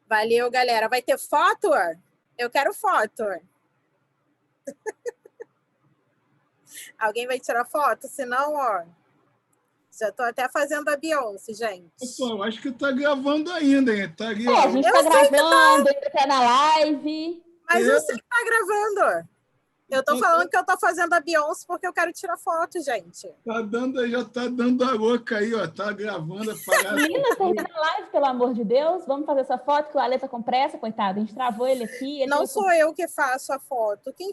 Valeu, galera. Vai ter foto? Eu quero foto. Alguém vai tirar foto? Senão, ó, já estou até fazendo a Beyoncé, gente. Pessoal, acho que está gravando ainda, hein? Tá ali, a gente está gravando, ainda está na live. Mas eu sei que está gravando. Eu estou falando que eu estou fazendo a Beyoncé porque eu quero tirar foto, gente. Já está dando a louca aí, ó. Tá gravando a parada. Menina, termina a live, pelo amor de Deus. Vamos fazer essa foto que o Ale tá com pressa, coitado. A gente travou ele aqui. Não sou eu que faço a foto. Quem